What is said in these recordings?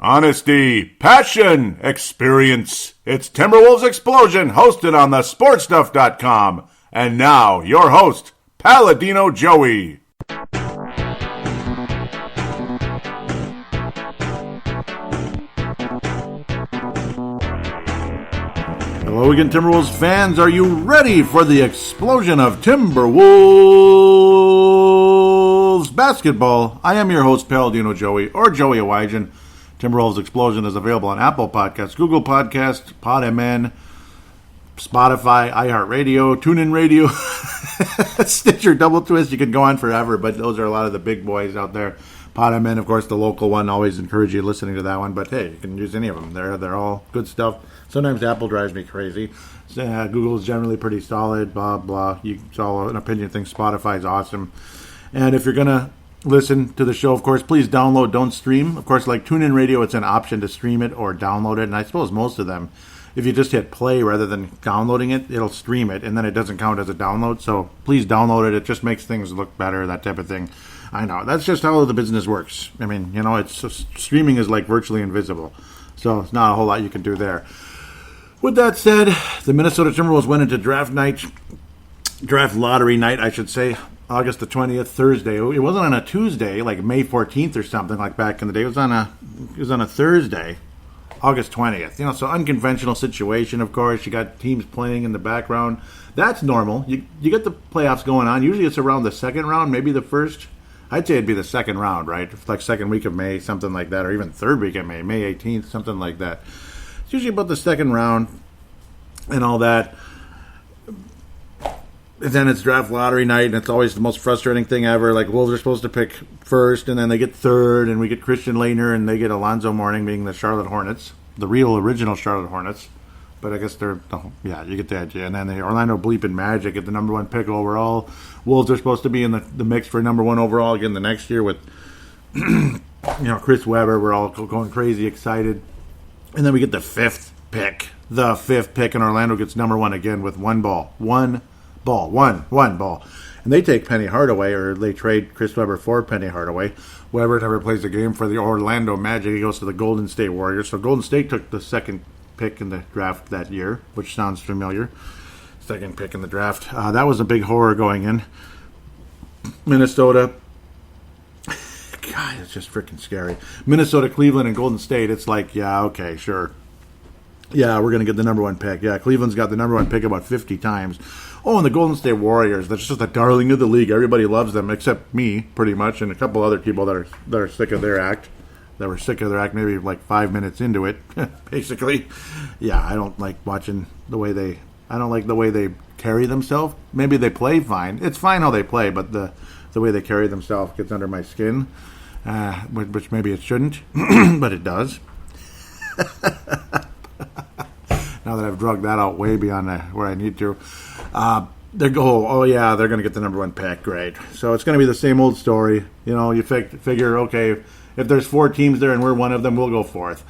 Honesty, passion, experience. It's Timberwolves Explosion, hosted on the sportstuff.com. And now, your host, Paladino Joey. Hello again, Timberwolves fans. Are you ready for the explosion of Timberwolves basketball? I am your host, Paladino Joey, or Joey Awajan. Timberwolves Explosion is available on Apple Podcasts, Google Podcasts, PodMN, Spotify, iHeartRadio, TuneIn Radio, Stitcher, Double Twist. You can go on forever, but those are a lot of the big boys out there. PodMN, of course, the local one. Always encourage you listening to that one. But hey, you can use any of them. They're all good stuff. Sometimes Apple drives me crazy. Google is generally pretty solid. Blah blah. It's all an opinion thing. Spotify is awesome. And if you're gonna listen to the show, of course, please download, don't stream. Of course, like TuneIn Radio, it's an option to stream it or download it. And I suppose most of them, if you just hit play rather than downloading it, it'll stream it, and then it doesn't count as a download. So please download it. It just makes things look better, that type of thing. I know. That's just how the business works. I mean, you know, streaming is like virtually invisible. So it's not a whole lot you can do there. With that said, the Minnesota Timberwolves went into draft lottery night, I should say, August the 20th, Thursday. It wasn't on a Tuesday, like May 14th or something like back in the day. It was on a Thursday, August 20th. You know, so unconventional situation, of course. You got teams playing in the background. That's normal. You get the playoffs going on. Usually it's around the second round, maybe the first. I'd say it'd be the second round, right? Like second week of May, something like that, or even third week of May, May 18th, something like that. It's usually about the second round and all that. And then it's draft lottery night, and it's always the most frustrating thing ever. Like, Wolves are supposed to pick first, and then they get third, and we get Christian Laettner, and they get Alonzo Mourning, being the Charlotte Hornets, the real original Charlotte Hornets. But I guess you get the idea. And then the Orlando Bleeping Magic get the number one pick overall. Wolves are supposed to be in the mix for number one overall again the next year with, Chris Webber. We're all going crazy excited. And then we get the fifth pick, and Orlando gets number one again with one ball. And they take Penny Hardaway, or they trade Chris Webber for Penny Hardaway. Webber never plays a game for the Orlando Magic. He goes to the Golden State Warriors. So Golden State took the second pick in the draft that year, which sounds familiar. Second pick in the draft. That was a big horror going in. Minnesota. God, it's just freaking scary. Minnesota, Cleveland, and Golden State. It's like, yeah, okay, sure. Yeah, we're going to get the number one pick. Yeah, Cleveland's got the number one pick about 50 times. Oh, and the Golden State Warriors. That's just the darling of the league. Everybody loves them except me, pretty much, and a couple other people that are sick of their act. That were sick of their act maybe like 5 minutes into it, basically. Yeah, I don't like watching the way they carry themselves. Maybe they play fine. It's fine how they play, but the way they carry themselves gets under my skin, which maybe it shouldn't, but it does. Now that I've drugged that out way beyond where I need to. They're going to get the number one pick. Great. So it's going to be the same old story. You know, you figure, okay, if there's four teams there and we're one of them, we'll go fourth.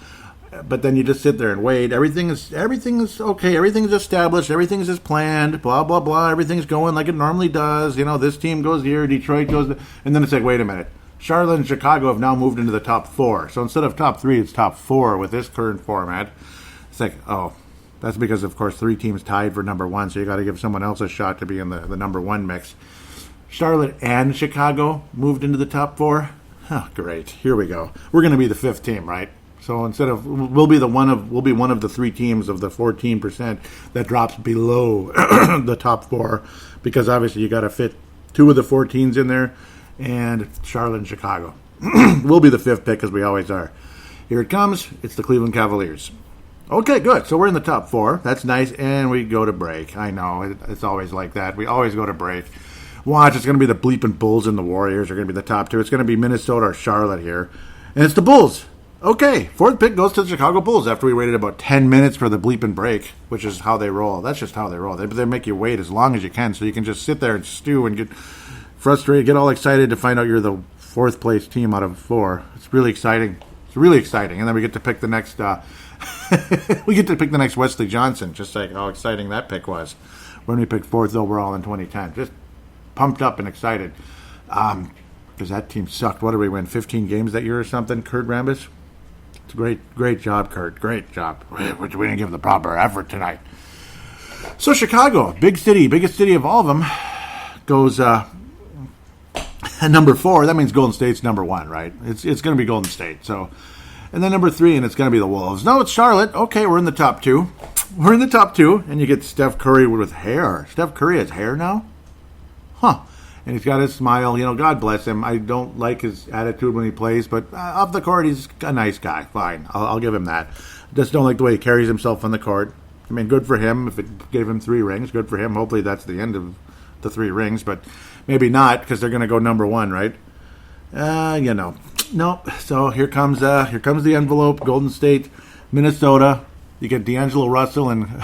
But then you just sit there and wait. Everything is okay. Everything's established. Everything's as planned. Blah, blah, blah. Everything's going like it normally does. You know, this team goes here. Detroit goes there. And then it's like, wait a minute. Charlotte and Chicago have now moved into the top four. So instead of top three, it's top four with this current format. It's like, oh, that's because, of course, three teams tied for number one. So you got to give someone else a shot to be in the number one mix. Charlotte and Chicago moved into the top four. Oh, great. Here we go. We're going to be the fifth team, right? So we'll be one of the three teams of the 14% that drops below the top four, because obviously you got to fit two of the 14s in there, and Charlotte and Chicago. We'll be the fifth pick, as we always are. Here it comes. It's the Cleveland Cavaliers. Okay, good. So we're in the top four. That's nice, and we go to break. I know it's always like that. We always go to break. Watch, it's going to be the bleeping Bulls and the Warriors are going to be the top two. It's going to be Minnesota or Charlotte here. And it's the Bulls. Okay, fourth pick goes to the Chicago Bulls after we waited about 10 minutes for the bleeping break, which is how they roll. That's just how they roll. They make you wait as long as you can so you can just sit there and stew and get frustrated, get all excited to find out you're the fourth place team out of four. It's really exciting. It's really exciting. And then we get to pick the next Wesley Johnson, just like how exciting that pick was when we picked fourth overall in 2010. Just pumped up and excited. Because that team sucked. What did we win? 15 games that year or something? Kurt Rambis? It's a great job, Kurt. Great job. Which we didn't give the proper effort tonight. So Chicago, biggest city of all of them, goes number 4. That means Golden State's number 1, right? It's going to be Golden State. So, and then number 3, and it's going to be the Wolves. No, it's Charlotte. Okay, we're in the top 2. We're in the top 2, and you get Steph Curry with hair. Steph Curry has hair now? Huh. And he's got his smile. God bless him. I don't like his attitude when he plays, but off the court, he's a nice guy. Fine. I'll give him that. Just don't like the way he carries himself on the court. I mean, good for him. If it gave him 3 rings, good for him. Hopefully that's the end of the 3 rings, but maybe not, because they're going to go number 1, right? Nope. So here comes the envelope. Golden State, Minnesota. You get D'Angelo Russell and,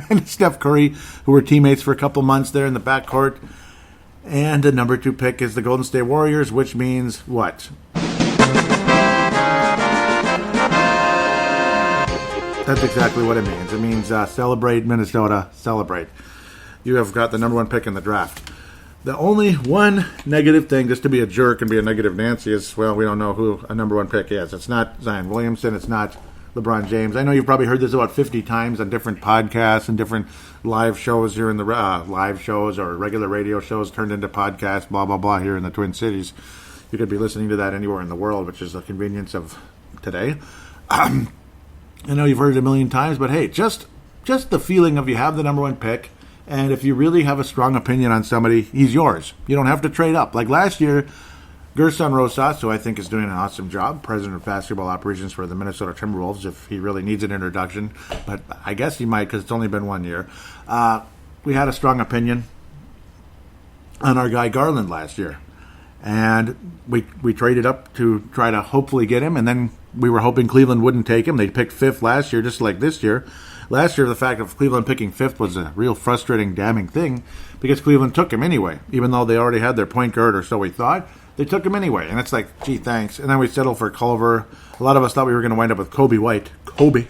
and Steph Curry, who were teammates for a couple months there in the backcourt. And the number 2 pick is the Golden State Warriors, which means what? That's exactly what it means. It means celebrate, Minnesota, celebrate. You have got the number 1 pick in the draft. The only one negative thing, just to be a jerk and be a negative Nancy, is, well, we don't know who a number 1 pick is. It's not Zion Williamson. It's not LeBron James. I know you've probably heard this about 50 times on different podcasts and different live shows here in the live shows or regular radio shows turned into podcasts, blah, blah, blah, here in the Twin Cities. You could be listening to that anywhere in the world, which is the convenience of today. I know you've heard it a million times, but hey, just the feeling of you have the number 1 pick, and if you really have a strong opinion on somebody, he's yours. You don't have to trade up. Like last year, Gerson Rosas, who I think is doing an awesome job, president of basketball operations for the Minnesota Timberwolves, if he really needs an introduction, but I guess he might because it's only been 1 year. We had a strong opinion on our guy Garland last year, and we traded up to try to hopefully get him, and then we were hoping Cleveland wouldn't take him. They picked 5th last year, just like this year. Last year, the fact of Cleveland picking 5th was a real frustrating, damning thing because Cleveland took him anyway, even though they already had their point guard, or so we thought. They took him anyway, and it's like, gee, thanks. And then we settled for Culver. A lot of us thought we were going to wind up with Kobe White. Kobe.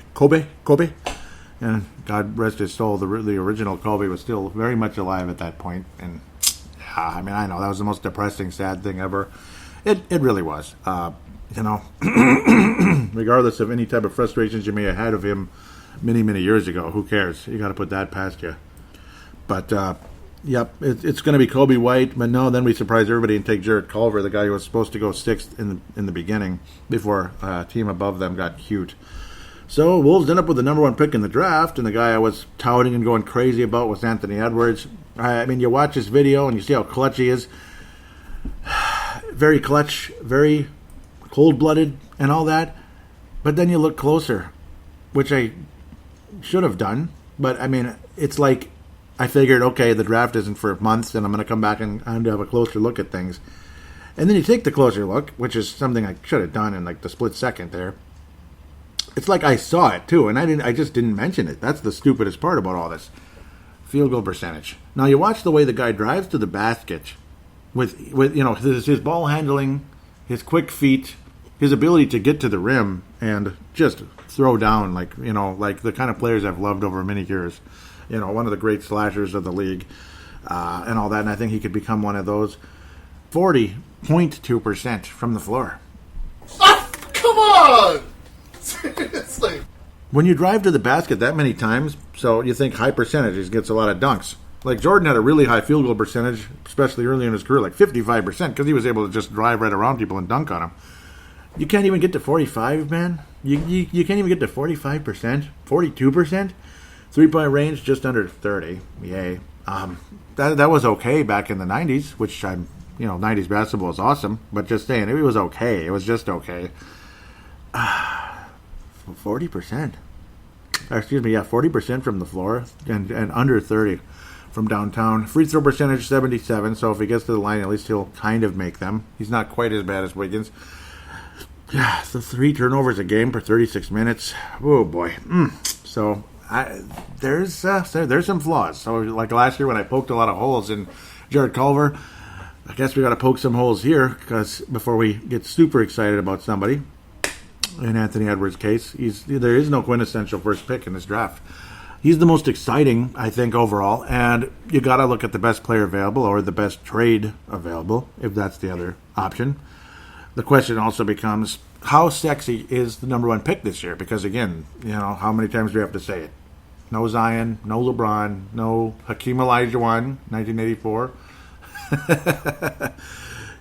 And God rest his soul, the original Kobe was still very much alive at that point. And yeah, I mean, I know that was the most depressing, sad thing ever. It really was. Regardless of any type of frustrations you may have had of him many, many years ago, who cares? You got to put that past you. But yep, it's going to be Kobe White, but no, then we surprise everybody and take Jarrett Culver, the guy who was supposed to go 6th in the beginning before a team above them got cute. So Wolves end up with the number 1 pick in the draft, and the guy I was touting and going crazy about was Anthony Edwards. I mean, you watch his video and you see how clutch he is. Very clutch, very cold-blooded and all that. But then you look closer, which I should have done. But, I mean, it's like I figured, okay, the draft isn't for months, and I'm going to come back and have a closer look at things. And then you take the closer look, which is something I should have done in like the split second there. It's like I saw it too, and I just didn't mention it. That's the stupidest part about all this. Field goal percentage. Now you watch the way the guy drives to the basket with his ball handling, his quick feet, his ability to get to the rim and just throw down like the kind of players I've loved over many years. One of the great slashers of the league, and all that. And I think he could become one of those. 40.2% from the floor. Oh, come on! Seriously. When you drive to the basket that many times, so you think high percentages gets a lot of dunks. Like Jordan had a really high field goal percentage, especially early in his career, like 55%, because he was able to just drive right around people and dunk on them. You can't even get to 45, man. You can't even get to 45%, 42%. 3-point range just under 30. Yay. That was okay back in the 90s, which 90s basketball is awesome, but just saying, it was okay. It was just okay. 40%. Excuse me, 40% from the floor and under 30 from downtown. Free throw percentage 77, so if he gets to the line, at least he'll kind of make them. He's not quite as bad as Wiggins. Yeah, the 3 turnovers a game per 36 minutes. Oh boy. So there's some flaws. So like last year when I poked a lot of holes in Jarrett Culver, I guess we got to poke some holes here because before we get super excited about somebody. In Anthony Edwards' case, there is no quintessential first pick in this draft. He's the most exciting, I think, overall, and you got to look at the best player available or the best trade available, if that's the other option. The question also becomes, how sexy is the number one pick this year? Because again, how many times do we have to say it? No Zion, no LeBron, no Hakeem Olajuwon, 1984.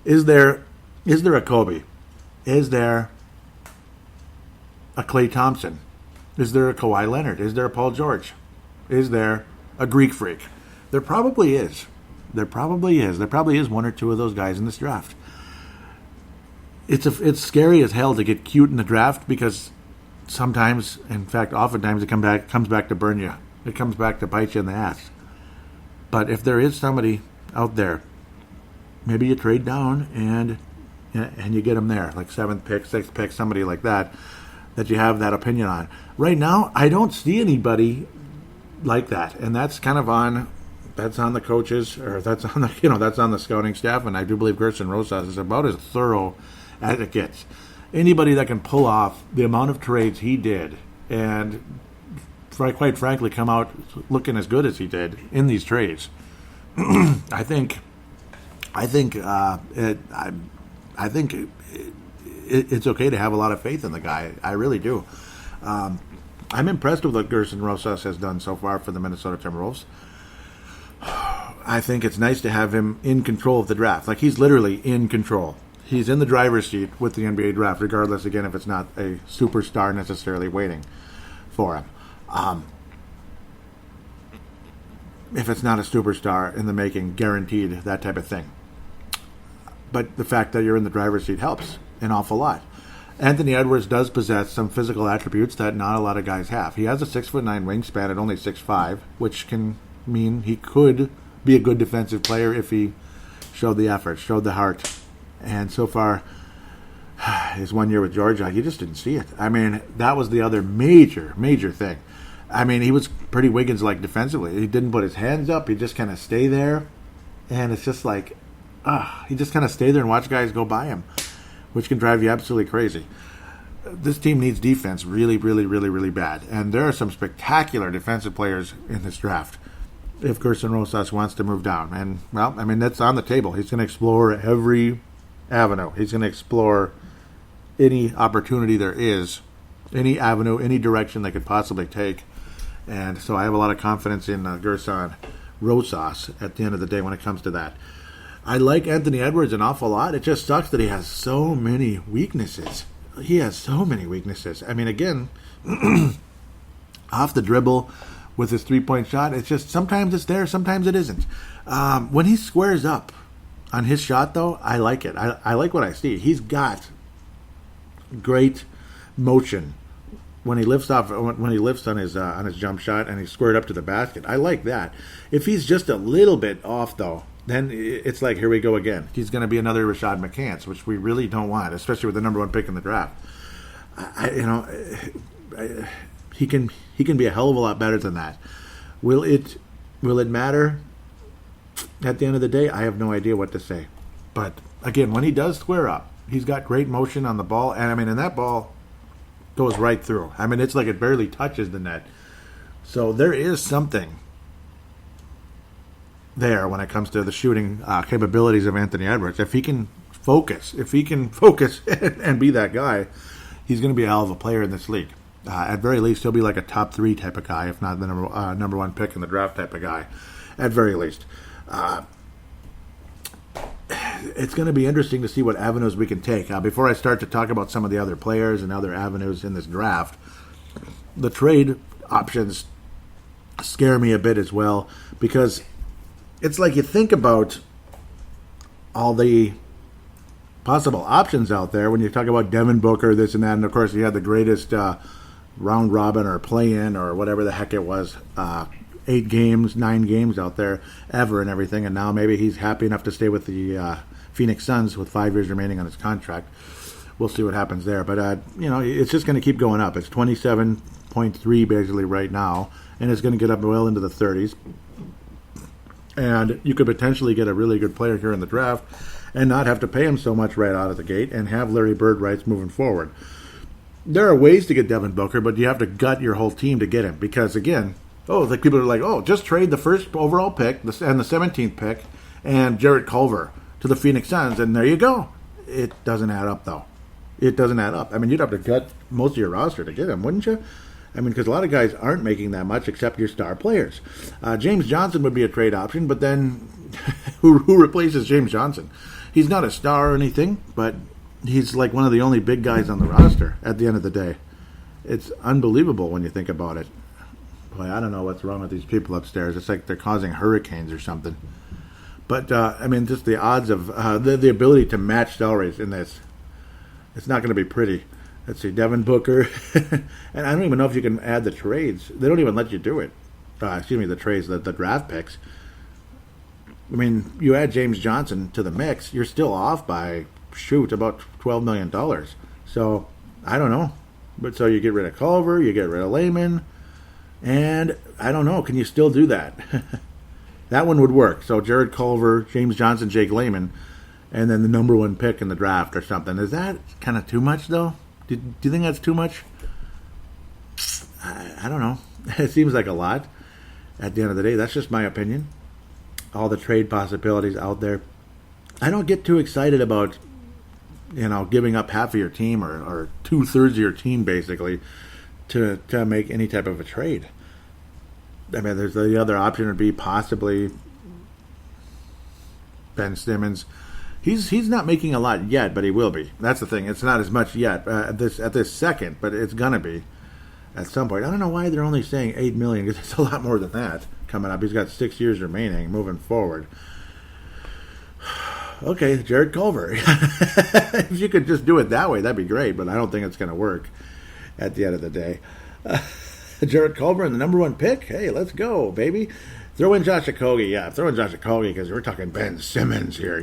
Is there a Kobe? Is there a Klay Thompson? Is there a Kawhi Leonard? Is there a Paul George? Is there a Greek freak? There probably is. There probably is one or two of those guys in this draft. It's scary as hell to get cute in the draft because sometimes, in fact, oftentimes it comes back to burn you. It comes back to bite you in the ass. But if there is somebody out there, maybe you trade down and you get them there, like 7th pick, 6th pick, somebody like that you have that opinion on. Right now, I don't see anybody like that, and that's kind of on the coaches, or that's on the scouting staff, and I do believe Gerson Rosas is about as thorough as it gets. Anybody that can pull off the amount of trades he did, and quite frankly, come out looking as good as he did in these trades, I think it's okay to have a lot of faith in the guy. I really do. I'm impressed with what Gerson Rosas has done so far for the Minnesota Timberwolves. I think it's nice to have him in control of the draft. Like, he's literally in control. He's in the driver's seat with the NBA draft, regardless, again, if it's not a superstar necessarily waiting for him. If it's not a superstar in the making, guaranteed, that type of thing. But the fact that you're in the driver's seat helps an awful lot. Anthony Edwards does possess some physical attributes that not a lot of guys have. He has a 6'9" wingspan at only 6'5", which can mean he could be a good defensive player if he showed the effort, showed the heart. And so far, his 1 year with Georgia, you just didn't see it. I mean, that was the other major thing. I mean, he was pretty Wiggins-like defensively. He didn't put his hands up. He just kind of stay there. And it's just like, he just kind of stay there and watch guys go by him, which can drive you absolutely crazy. This team needs defense really, really, really, really bad. And there are some spectacular defensive players in this draft if Gerson Rosas wants to move down. And, well, I mean, that's on the table. He's going to explore every avenue. He's going to explore any opportunity there is, any avenue, any direction they could possibly take. And so I have a lot of confidence in Gerson Rosas at the end of the day when it comes to that. I like Anthony Edwards an awful lot. It just sucks that he has so many weaknesses. He has so many weaknesses. I mean, again, off the dribble with his three-point shot, it's just sometimes it's there, sometimes it isn't. When he squares up on his shot, though, I like it. I like what I see. He's got great motion when he lifts off, when he lifts on his jump shot and he's squared up to the basket. I like that. If he's just a little bit off, though, then it's like, here we go again. He's going to be another Rashad McCants, which we really don't want, especially with the number one pick in the draft. He can be a hell of a lot better than that. Will it matter? At the end of the day, I have no idea what to say. But again, when he does square up, he's got great motion on the ball, and I mean, and that ball goes right through. I mean, it's like it barely touches the net. So there is something there when it comes to the shooting capabilities of Anthony Edwards. If he can focus and be that guy, he's going to be a hell of a player in this league. At very least, he'll be like a top 3 type of guy, if not the number one pick in the draft type of guy. At very least. It's going to be interesting to see what avenues we can take. Before I start to talk about some of the other players and other avenues in this draft, the trade options scare me a bit as well, because it's like you think about all the possible options out there when you talk about Devin Booker, this and that, and of course you had the greatest round robin or play-in or whatever the heck it was, 8 games, 9 games out there ever and everything, and now maybe he's happy enough to stay with the Phoenix Suns with 5 years remaining on his contract. We'll see what happens there, but it's just going to keep going up. It's 27.3 basically right now, and it's going to get up well into the 30s. And you could potentially get a really good player here in the draft and not have to pay him so much right out of the gate and have Larry Bird rights moving forward. There are ways to get Devin Booker, but you have to gut your whole team to get him because, again, like people are like, just trade the first overall pick and the 17th pick and Jarrett Culver to the Phoenix Suns, and there you go. It doesn't add up, though. it doesn't add up. I mean, you'd have to cut most of your roster to get him, wouldn't you? I mean, because a lot of guys aren't making that much except your star players. James Johnson would be a trade option, but then who replaces James Johnson? He's not a star or anything, but he's like one of the only big guys on the roster at the end of the day. It's unbelievable when you think about it. Boy, I don't know what's wrong with these people upstairs. It's like they're causing hurricanes or something. But, I mean, just the odds of the ability to match salaries in this, it's not going to be pretty. Let's see, Devin Booker. And I don't even know if you can add the trades. They don't even let you do it. The trades, the draft picks. I mean, you add James Johnson to the mix, you're still off by, about $12 million. So, I don't know. But so you get rid of Culver, you get rid of Layman, and I don't know, can you still do that? That one would work. So Jared Culver, James Johnson, Jake Layman, and then the number one pick in the draft or something. Is that kind of too much, though? Do you think that's too much? I don't know. It seems like a lot. At the end of the day, that's just my opinion. All the trade possibilities out there. I don't get too excited about, giving up half of your team or 2/3 of your team, basically, to make any type of a trade. I mean, there's the other option would be possibly Ben Simmons. He's not making a lot yet, but he will be. That's the thing. It's not as much yet at this second, but it's gonna be at some point. I don't know why they're only saying $8 million, because it's a lot more than that coming up. He's got 6 years remaining, moving forward. Okay, Jared Culver. If you could just do it that way, that'd be great. But I don't think it's gonna work at the end of the day. Jared Culver and the number one pick. Hey, let's go, baby. Throw in Josh Okogie. Yeah, throw in Josh Okogie because we're talking Ben Simmons here,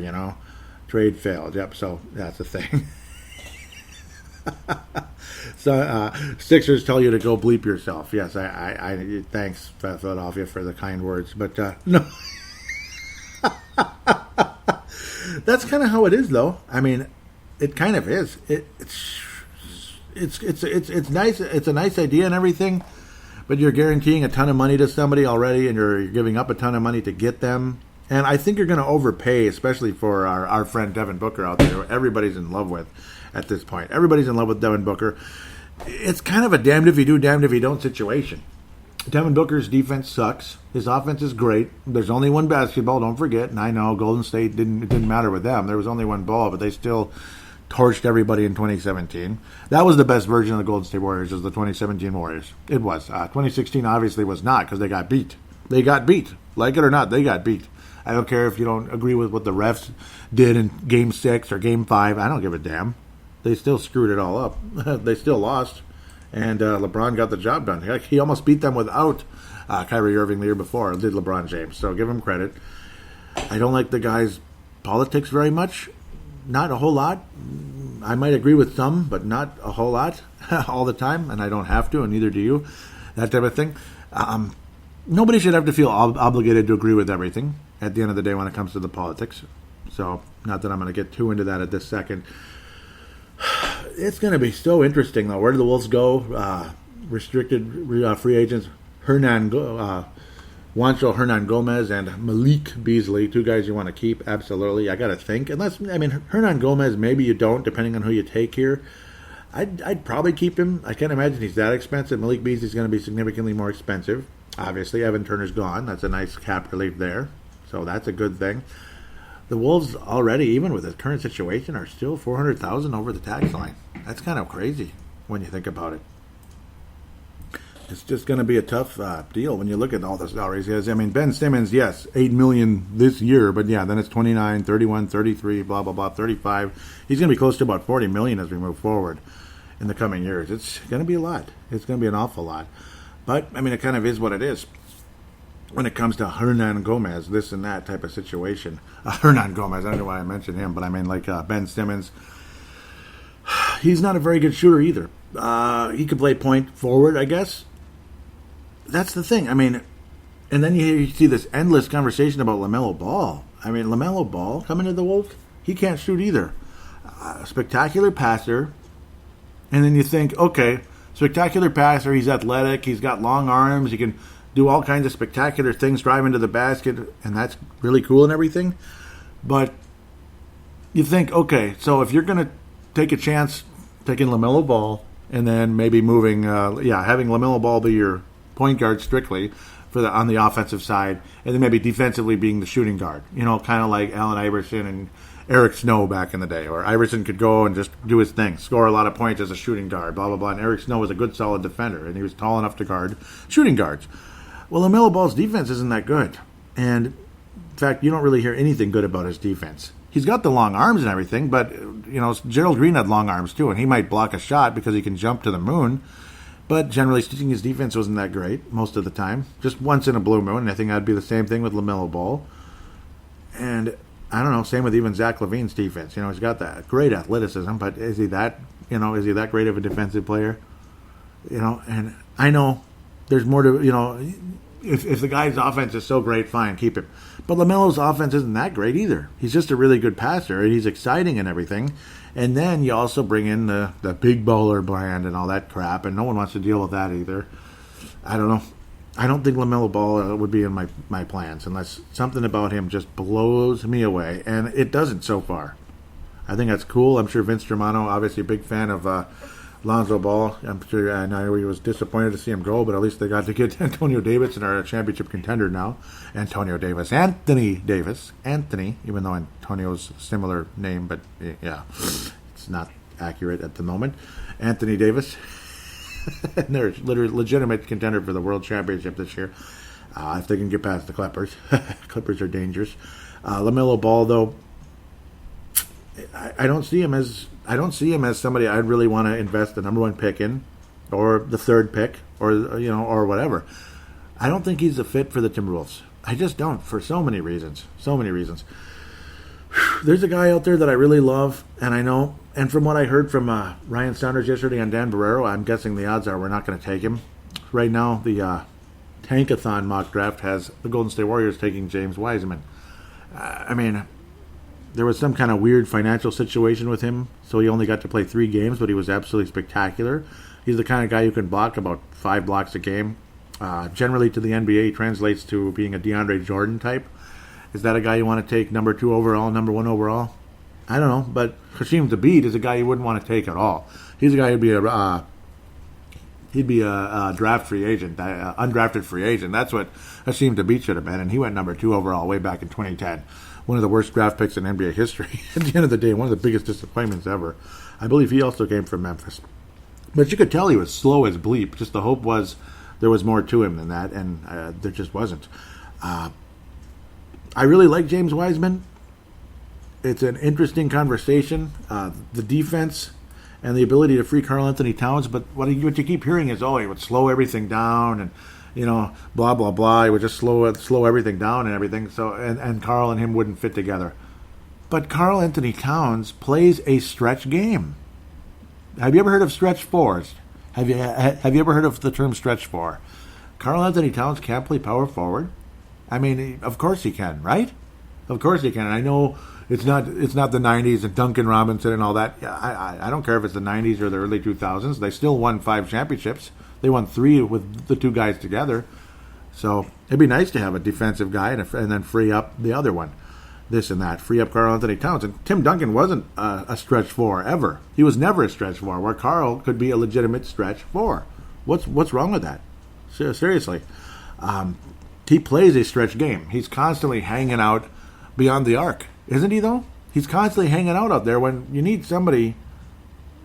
Trade failed. Yep, so that's the thing. So Sixers tell you to go bleep yourself. Yes, I thanks Philadelphia for the kind words, but no. That's kind of how it is, though. I mean, it kind of is. It's nice. It's a nice idea and everything, but you're guaranteeing a ton of money to somebody already, and you're giving up a ton of money to get them. And I think you're going to overpay, especially for our friend Devin Booker out there, who everybody's in love with at this point. Everybody's in love with Devin Booker. It's kind of a damned if you do, damned if you don't situation. Devin Booker's defense sucks. His offense is great. There's only one basketball, don't forget. And I know Golden State it didn't matter with them. There was only one ball, but they still torched everybody in 2017. That was the best version of the Golden State Warriors, is the 2017 Warriors. It was. 2016 obviously was not, because they got beat. They got beat. Like it or not, they got beat. I don't care if you don't agree with what the refs did in Game 6 or Game 5. I don't give a damn. They still screwed it all up. They still lost. And LeBron got the job done. He almost beat them without Kyrie Irving the year before, did LeBron James. So give him credit. I don't like the guy's politics very much. Not a whole lot. I might agree with some, but not a whole lot all the time. And I don't have to, and neither do you. That type of thing. Nobody should have to feel obligated to agree with everything at the end of the day when it comes to the politics. So, not that I'm going to get too into that at this second. It's going to be so interesting, though. Where do the Wolves go? Restricted free agents, Juancho Hernan Gomez and Malik Beasley, two guys you want to keep, absolutely. I got to think. Hernan Gomez, maybe you don't, depending on who you take here. I'd probably keep him. I can't imagine he's that expensive. Malik Beasley's going to be significantly more expensive. Obviously, Evan Turner's gone. That's a nice cap relief there. So that's a good thing. The Wolves already, even with the current situation, are still $400,000 over the tax line. That's kind of crazy when you think about it. It's just going to be a tough deal when you look at all the salaries. I mean, Ben Simmons, yes, $8 million this year, but yeah, then it's 29, 31, 33, blah, blah, blah, 35. He's going to be close to about $40 million as we move forward in the coming years. It's going to be a lot. It's going to be an awful lot. But, I mean, it kind of is what it is when it comes to Hernan Gomez, this and that type of situation. Hernan Gomez, I don't know why I mentioned him, but I mean, like Ben Simmons. He's not a very good shooter either. He could play point forward, I guess. That's the thing. I mean, and then you see this endless conversation about LaMelo Ball. I mean, LaMelo Ball coming to the Wolves, he can't shoot either. Spectacular passer. And then you think, okay, spectacular passer, he's athletic, he's got long arms, he can do all kinds of spectacular things, drive into the basket, and that's really cool and everything. But you think, okay, so if you're going to take a chance taking LaMelo Ball and then maybe moving, having LaMelo Ball be your point guard strictly on the offensive side, and then maybe defensively being the shooting guard. Kind of like Allen Iverson and Eric Snow back in the day, or Iverson could go and just do his thing, score a lot of points as a shooting guard, blah, blah, blah. And Eric Snow was a good, solid defender, and he was tall enough to guard shooting guards. Well, LaMelo Ball's defense isn't that good. And, in fact, you don't really hear anything good about his defense. He's got the long arms and everything, but, Gerald Green had long arms too, and he might block a shot because he can jump to the moon. But generally speaking, his defense wasn't that great most of the time. Just once in a blue moon, and I think that'd be the same thing with LaMelo Ball. And I don't know, same with even Zach LaVine's defense. He's got that great athleticism, but is he that great of a defensive player? And I know there's more to, if the guy's offense is so great, fine, keep him. But LaMelo's offense isn't that great either. He's just a really good passer, and he's exciting and everything. And then you also bring in the big baller brand and all that crap, and no one wants to deal with that either. I don't know. I don't think LaMelo Ball would be in my plans unless something about him just blows me away, and it doesn't so far. I think that's cool. I'm sure Vince Germano, obviously a big fan of Lonzo Ball. I'm sure, I know he was disappointed to see him go, but at least they got to get Antonio Davis and our championship contender now. Anthony Davis, even though Antonio's a similar name, but yeah, it's not accurate at the moment. Anthony Davis. And they're literally legitimate contender for the World Championship this year, if they can get past the Clippers. Clippers are dangerous. LaMelo Ball, though, I don't see him as somebody I'd really want to invest the number one pick in, or the third pick, or whatever. I don't think he's a fit for the Timberwolves. I just don't, for so many reasons. There's a guy out there that I really love, and I know, and from what I heard from Ryan Saunders yesterday on Dan Barrero, I'm guessing the odds are we're not going to take him. Right now, the Tankathon mock draft has the Golden State Warriors taking James Wiseman. There was some kind of weird financial situation with him, so he only got to play 3 games, but he was absolutely spectacular. He's the kind of guy who can block about 5 blocks a game. Generally, to the NBA, he translates to being a DeAndre Jordan type. Is that a guy you want to take number 2 overall, number 1 overall? I don't know, but Hasheem Thabeet is a guy you wouldn't want to take at all. He's a guy who'd be a draft free agent, undrafted free agent. That's what Hasheem Thabeet should have been, and he went number 2 overall way back in 2010. One of the worst draft picks in NBA history. At the end of the day, one of the biggest disappointments ever. I believe he also came from Memphis. But you could tell he was slow as bleep. Just the hope was there was more to him than that, and there just wasn't. I really like James Wiseman. It's an interesting conversation. The defense and the ability to free Karl Anthony Towns, but what you keep hearing is, he would slow everything down and, blah, blah, blah. He would just slow everything down and everything. So and Karl and him wouldn't fit together. But Karl Anthony Towns plays a stretch game. Have you ever heard of stretch fours? Have you ever heard of the term stretch four? Karl Anthony Towns can't play power forward. Of course he can, right? Of course he can. And I know it's not the 90s and Duncan Robinson and all that. I don't care if it's the 90s or the early 2000s. They still won 5 championships. They won 3 with the 2 guys together. So it'd be nice to have a defensive guy and then free up the other one. This and that. Free up Karl Anthony Towns. And Tim Duncan wasn't a stretch 4 ever. He was never a stretch 4, where Karl could be a legitimate stretch 4. What's wrong with that? Seriously. He plays a stretch game. He's constantly hanging out beyond the arc. Isn't he, though? He's constantly hanging out there when you need somebody,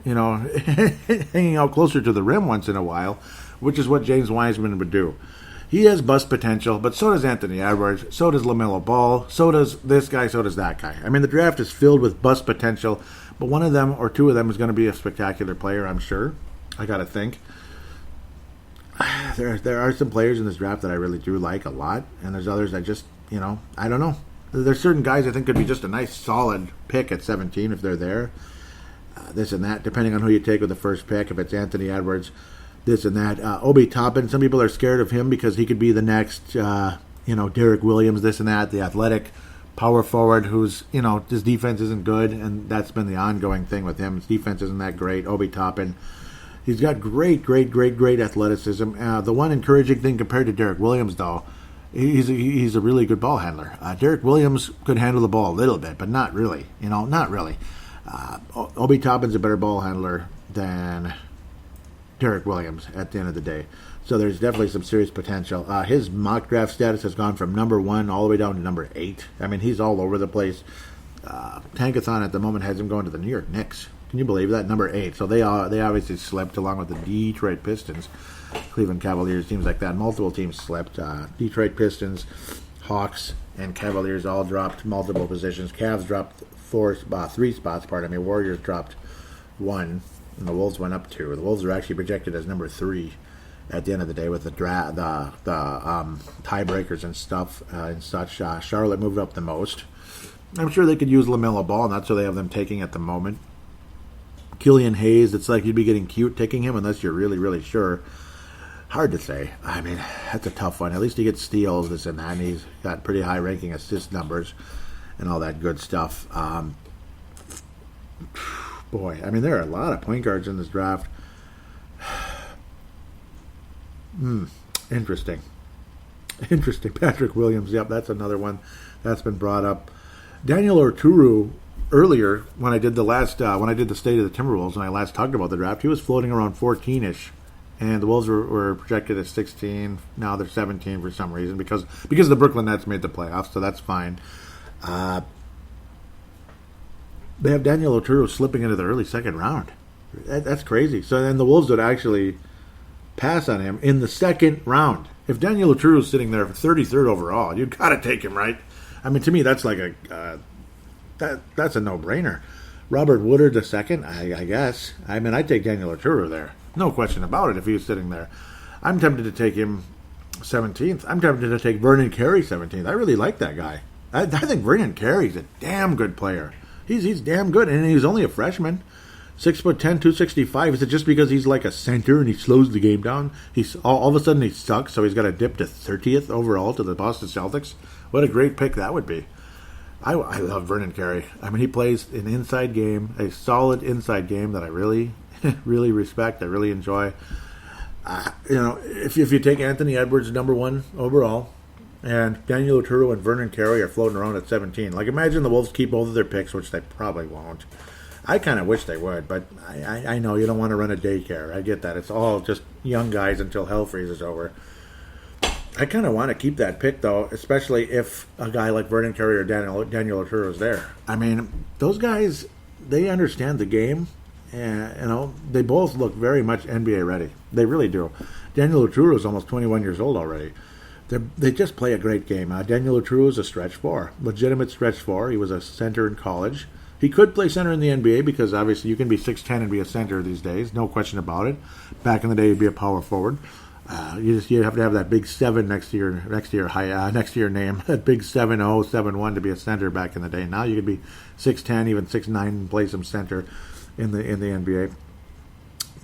hanging out closer to the rim once in a while, which is what James Wiseman would do. He has bust potential, but so does Anthony Edwards, so does LaMelo Ball, so does this guy, so does that guy. The draft is filled with bust potential, but one of them or 2 of them is going to be a spectacular player, I'm sure. I got to think. There are some players in this draft that I really do like a lot, and there's others I just, I don't know. There's certain guys I think could be just a nice, solid pick at 17 if they're there. This and that, depending on who you take with the first pick. If it's Anthony Edwards, this and that. Obi Toppin, some people are scared of him because he could be the next, Derek Williams, this and that, the athletic power forward who's, his defense isn't good, and that's been the ongoing thing with him. His defense isn't that great. Obi Toppin. He's got great athleticism. The one encouraging thing compared to Derek Williams, though, he's a really good ball handler. Derek Williams could handle the ball a little bit, but not really. Not really. Obi Toppin's a better ball handler than Derek Williams at the end of the day. So there's definitely some serious potential. His mock draft status has gone from number 1 all the way down to number 8. I mean, he's all over the place. Tankathon at the moment has him going to the New York Knicks. Can you believe that? Number 8. So they obviously slipped along with the Detroit Pistons, Cleveland Cavaliers, teams like that. Multiple teams slipped. Detroit Pistons, Hawks, and Cavaliers all dropped multiple positions. Cavs dropped 3 spots. Warriors dropped 1, and the Wolves went up 2. The Wolves are actually projected as number 3 at the end of the day with the tiebreakers and stuff and such. Charlotte moved up the most. I'm sure they could use LaMelo Ball, and that's what they have them taking at the moment. Killian Hayes, it's like you'd be getting cute taking him unless you're really, really sure. Hard to say. I mean, that's a tough one. At least he gets steals, this and that, and he's got pretty high-ranking assist numbers and all that good stuff. Boy, I mean, there are a lot of point guards in this draft. Interesting. Patrick Williams, yep, that's another one that's been brought up. Daniel Orturu, earlier when I did the State of the Timberwolves, when I last talked about the draft, he was floating around 14-ish, and the Wolves were projected at 16. Now they're 17 for some reason because the Brooklyn Nets made the playoffs, so that's fine. They have Daniel Orturu slipping into the early second round. That's crazy. So then the Wolves would actually pass on him in the second round. If Daniel Orturu is sitting there for 33rd overall, you've got to take him, right? I mean, to me, that's like that's a no-brainer. Robert Woodard II, I guess. I mean, I'd take Daniel Orturu there. No question about it if he was sitting there. I'm tempted to take him 17th. I'm tempted to take Vernon Carey 17th. I really like that guy. I think Vernon Carey's a damn good player. He's damn good, and he's only a freshman. 6'10", 265. Is it just because he's like a center and he slows the game down? He's all of a sudden he sucks, so he's got to dip to 30th overall to the Boston Celtics. What a great pick that would be. I love Vernon Carey. I mean, he plays an inside game, a solid inside game that I really, really respect. I really enjoy. If you take Anthony Edwards number 1 overall, and Daniel Orturu and Vernon Carey are floating around at 17. Like, imagine the Wolves keep both of their picks, which they probably won't. I kind of wish they would, but I know you don't want to run a daycare. I get that. It's all just young guys until hell freezes over. I kind of want to keep that pick, though, especially if a guy like Vernon Carey or Daniel Orturu is there. I mean, those guys, they understand the game, and they both look very much NBA ready. They really do. Daniel Orturu is almost 21 years old already. They just play a great game. Daniel Orturu is a stretch 4, legitimate stretch 4. He was a center in college. He could play center in the NBA because obviously you can be 6'10 and be a center these days, no question about it. Back in the day, you'd be a power forward. You have to have that big 7 next to your name, that big 7'0", 7'1" to be a center back in the day. Now you could be 6'10", even 6'9", and play some center in the NBA.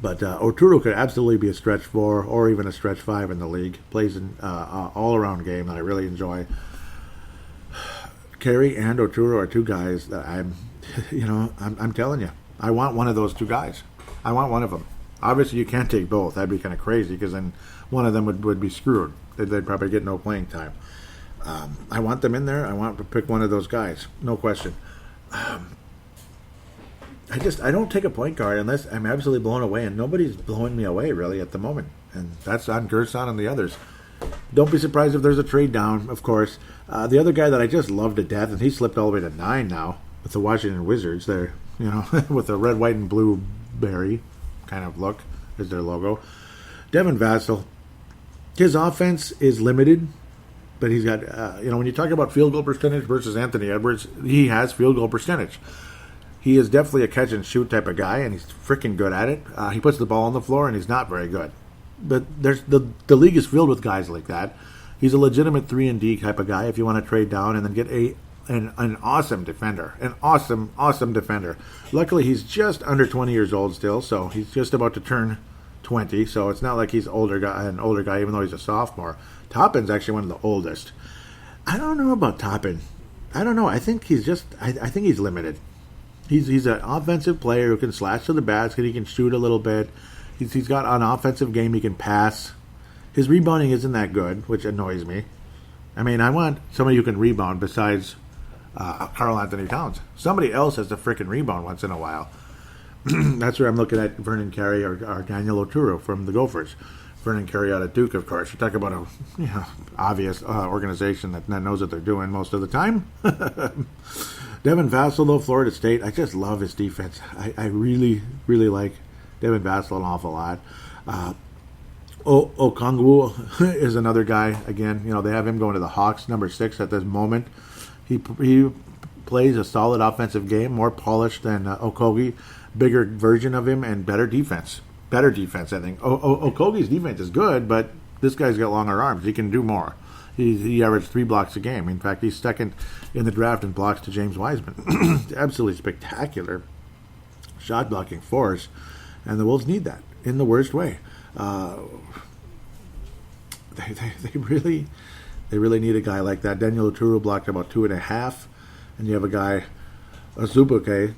But Orturu could absolutely be a stretch 4 or even a stretch 5 in the league. Plays an all-around game that I really enjoy. Carey and Orturu are two guys that I'm telling you, I want one of those two guys. I want one of them. Obviously, you can't take both. That'd be kind of crazy because then one of them would be screwed. They'd probably get no playing time. I want them in there. I want to pick one of those guys. No question. I don't take a point guard unless I'm absolutely blown away, and nobody's blowing me away really at the moment. And that's on Gerson and the others. Don't be surprised if there's a trade down, of course. The other guy that I just love to death, and he slipped all the way to 9 now with the Washington Wizards. They're, with a red, white, and blue berry kind of look is their logo. Devin Vassell. His offense is limited, but he's got, when you talk about field goal percentage versus Anthony Edwards, he has field goal percentage. He is definitely a catch-and-shoot type of guy, and he's freaking good at it. He puts the ball on the floor, and he's not very good. But there's the league is filled with guys like that. He's a legitimate 3-and-D type of guy if you want to trade down and then get an awesome defender. An awesome defender. Luckily, he's just under 20 years old still, so he's just about to turn 20, so it's not like he's an older guy, even though he's a sophomore. Toppin's actually one of the oldest. I don't know about Toppin. I don't know. I think he's limited. He's an offensive player who can slash to the basket. He can shoot a little bit. He's got an offensive game. He can pass. His rebounding isn't that good, which annoys me. I mean, I want somebody who can rebound besides Karl Anthony Towns. Somebody else has to frickin' rebound once in a while. That's where I'm looking at Vernon Carey or Daniel Oturu from the Gophers. Vernon Carey out of Duke, of course. You talk about a obvious organization that knows what they're doing most of the time. Devin Vassell, though, Florida State. I just love his defense. I really, really like Devin Vassell an awful lot. Okongwu is another guy. Again, they have him going to the Hawks, number 6 at this moment. He plays a solid offensive game, more polished than Okogie, bigger version of him, and better defense. Better defense, I think. Okogie's defense is good, but this guy's got longer arms. He can do more. He averaged 3 blocks a game. In fact, he's second in the draft in blocks to James Wiseman. Absolutely spectacular shot blocking force, and the Wolves need that in the worst way. They really need a guy like that. Daniel Oturu blocked about 2.5, and you have a guy, Udoka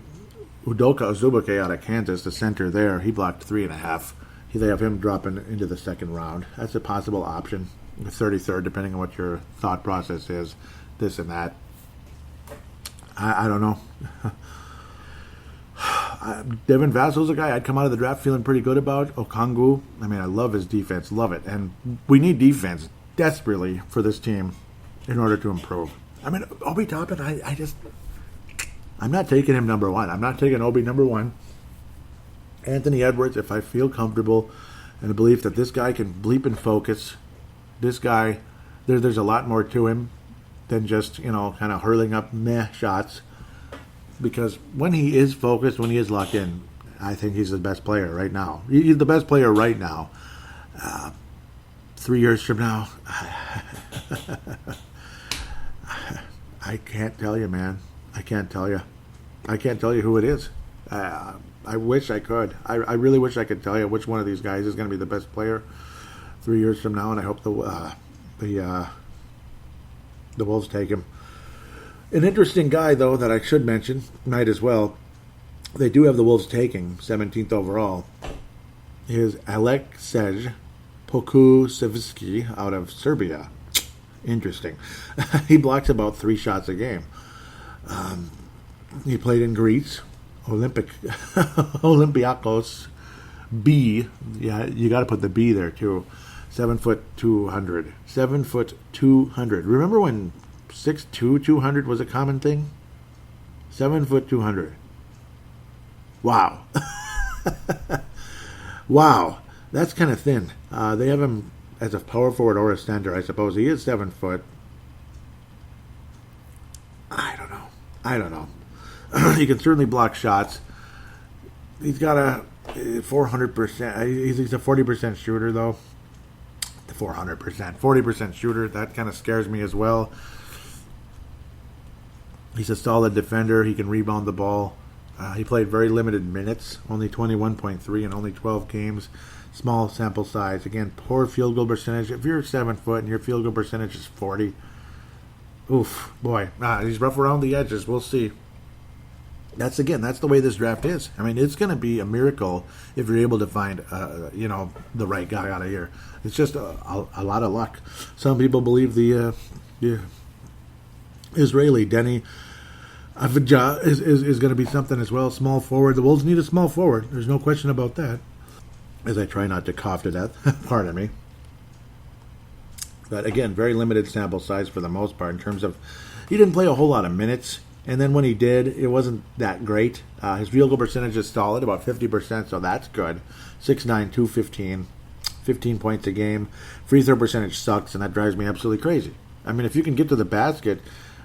Azubuike out of Kansas, the center there. He blocked 3.5. They have him dropping into the second round. That's a possible option. The 33rd, depending on what your thought process is, this and that. I don't know. Devin Vassell's a guy I'd come out of the draft feeling pretty good about. Okongwu, I love his defense, love it. And we need defense desperately for this team in order to improve. Obi Toppin, I'm not taking him number 1. I'm not taking Obi number 1. Anthony Edwards, if I feel comfortable and the belief that this guy can bleep and focus, this guy, there's a lot more to him than just, kind of hurling up meh shots. Because when he is focused, when he is locked in, I think he's the best player right now. He's the best player right now. 3 years from now, I can't tell you, man. I can't tell you. I can't tell you who it is. I wish I could. I really wish I could tell you which one of these guys is going to be the best player 3 years from now, and I hope the Wolves take him. An interesting guy, though, that I should mention, might as well, they do have the Wolves taking 17th overall, is Aleksej Pokusevski out of Serbia. Interesting. He blocks about 3 shots a game. He played in Greece, Olympiakos B. Yeah, you got to put the B there, too. 7 foot 200. 7 foot 200. Remember when 6'2", 200 was a common thing? 7 foot 200. Wow. Wow. That's kind of thin. They have him as a power forward or a center, I suppose. He is 7 foot. I don't know. He can certainly block shots. He's got a 400%. He's a 40% shooter, though. 400%. 40% shooter. That kind of scares me as well. He's a solid defender. He can rebound the ball. He played very limited minutes, only 21.3 in only 12 games. Small sample size. Again, poor field goal percentage. If you're 7 foot and your field goal percentage is 40, oof, boy. He's rough around the edges. We'll see. That's the way this draft is. It's going to be a miracle if you're able to find, the right guy out of here. It's just a lot of luck. Some people believe the Israeli Denny Avdija is going to be something as well. Small forward. The Wolves need a small forward. There's no question about that. As I try not to cough to death. Pardon me. But again, very limited sample size for the most part in terms of he didn't play a whole lot of minutes. And then when he did, it wasn't that great. His field goal percentage is solid, about 50%, so that's good. 6'9", 215, 15 points a game. Free throw percentage sucks, and that drives me absolutely crazy. If you can get to the basket,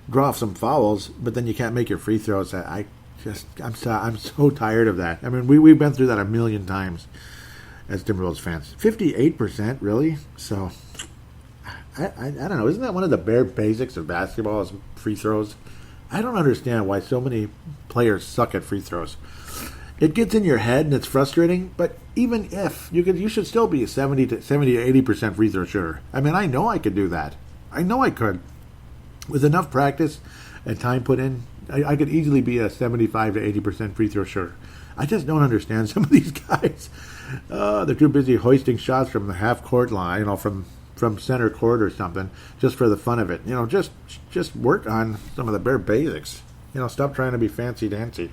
draw off some fouls, but then you can't make your free throws, I'm so tired of that. We've been through that a million times as Timberwolves fans. 58%, really? So, I don't know. Isn't that one of the bare basics of basketball is free throws? I don't understand why so many players suck at free throws. It gets in your head and it's frustrating, but even if you should still be a 70 to 80% free throw shooter. I know I could do that. I know I could. With enough practice and time put in, I could easily be a 75 to 80% free throw shooter. I just don't understand some of these guys. They're too busy hoisting shots from the half court line, from center court or something, just for the fun of it. Just work on some of the bare basics. Stop trying to be fancy dancy.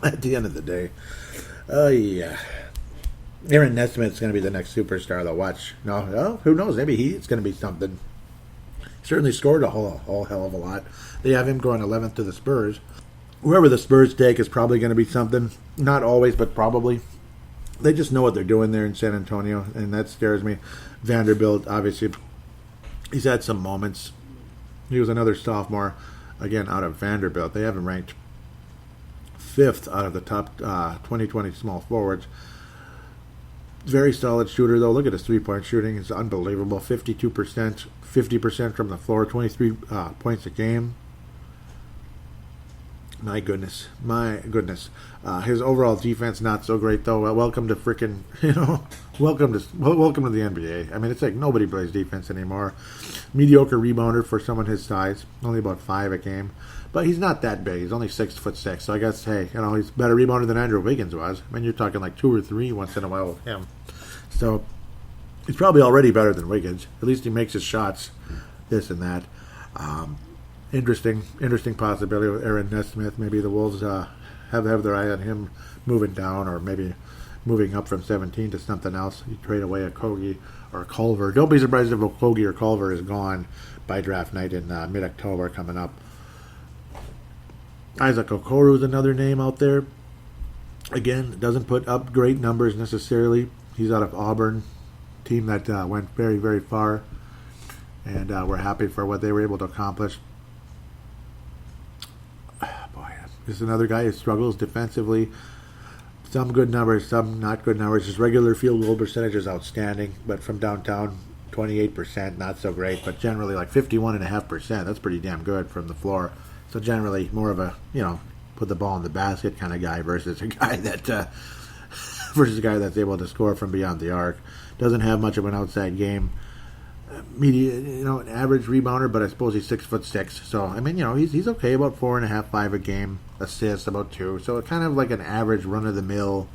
at the end of the day. Oh, yeah. Aaron Nesmith's going to be the next superstar they'll watch. No, well, who knows? Maybe it's going to be something. Certainly scored a whole hell of a lot. They have him going 11th to the Spurs. Whoever the Spurs take is probably going to be something. Not always, but probably. They just know what they're doing there in San Antonio, and that scares me. Vanderbilt, obviously, he's had some moments. He was another sophomore, again, out of Vanderbilt. They have him ranked 5th out of the top 2020 small forwards. Very solid shooter, though. Look at his three-point shooting. It's unbelievable. 52%, 50% from the floor, 23 points a game. My goodness. His overall defense not so great, though. Welcome to frickin', welcome to the NBA. I mean, it's like nobody plays defense anymore. Mediocre rebounder for someone his size. Only about 5 a game. But he's not that big. He's only 6'6". So I guess, hey, he's a better rebounder than Andrew Wiggins was. I mean, you're talking like 2 or 3 once in a while with him. So he's probably already better than Wiggins. At least he makes his shots, this and that. Interesting possibility with Aaron Nesmith. Maybe the Wolves have their eye on him moving down, or maybe moving up from 17 to something else. You trade away a Kogi or a Culver. Don't be surprised if a Kogi or Culver is gone by draft night in mid-October coming up. Isaac Okoro is another name out there. Again, doesn't put up great numbers necessarily. He's out of Auburn, team that went very, very far, and we're happy for what they were able to accomplish. Boy, this is another guy who struggles defensively. Some good numbers, some not good numbers. His regular field goal percentage is outstanding, but from downtown, 28%, not so great. But generally, like 51.5%, that's pretty damn good from the floor. So generally, more of a put the ball in the basket kind of guy versus a guy that that's able to score from beyond the arc. Doesn't have much of an outside game. An average rebounder, but I suppose he's 6'6". So I mean, he's okay, about 4.5, 5 a game. Assists about 2. So kind of like an average run of the mill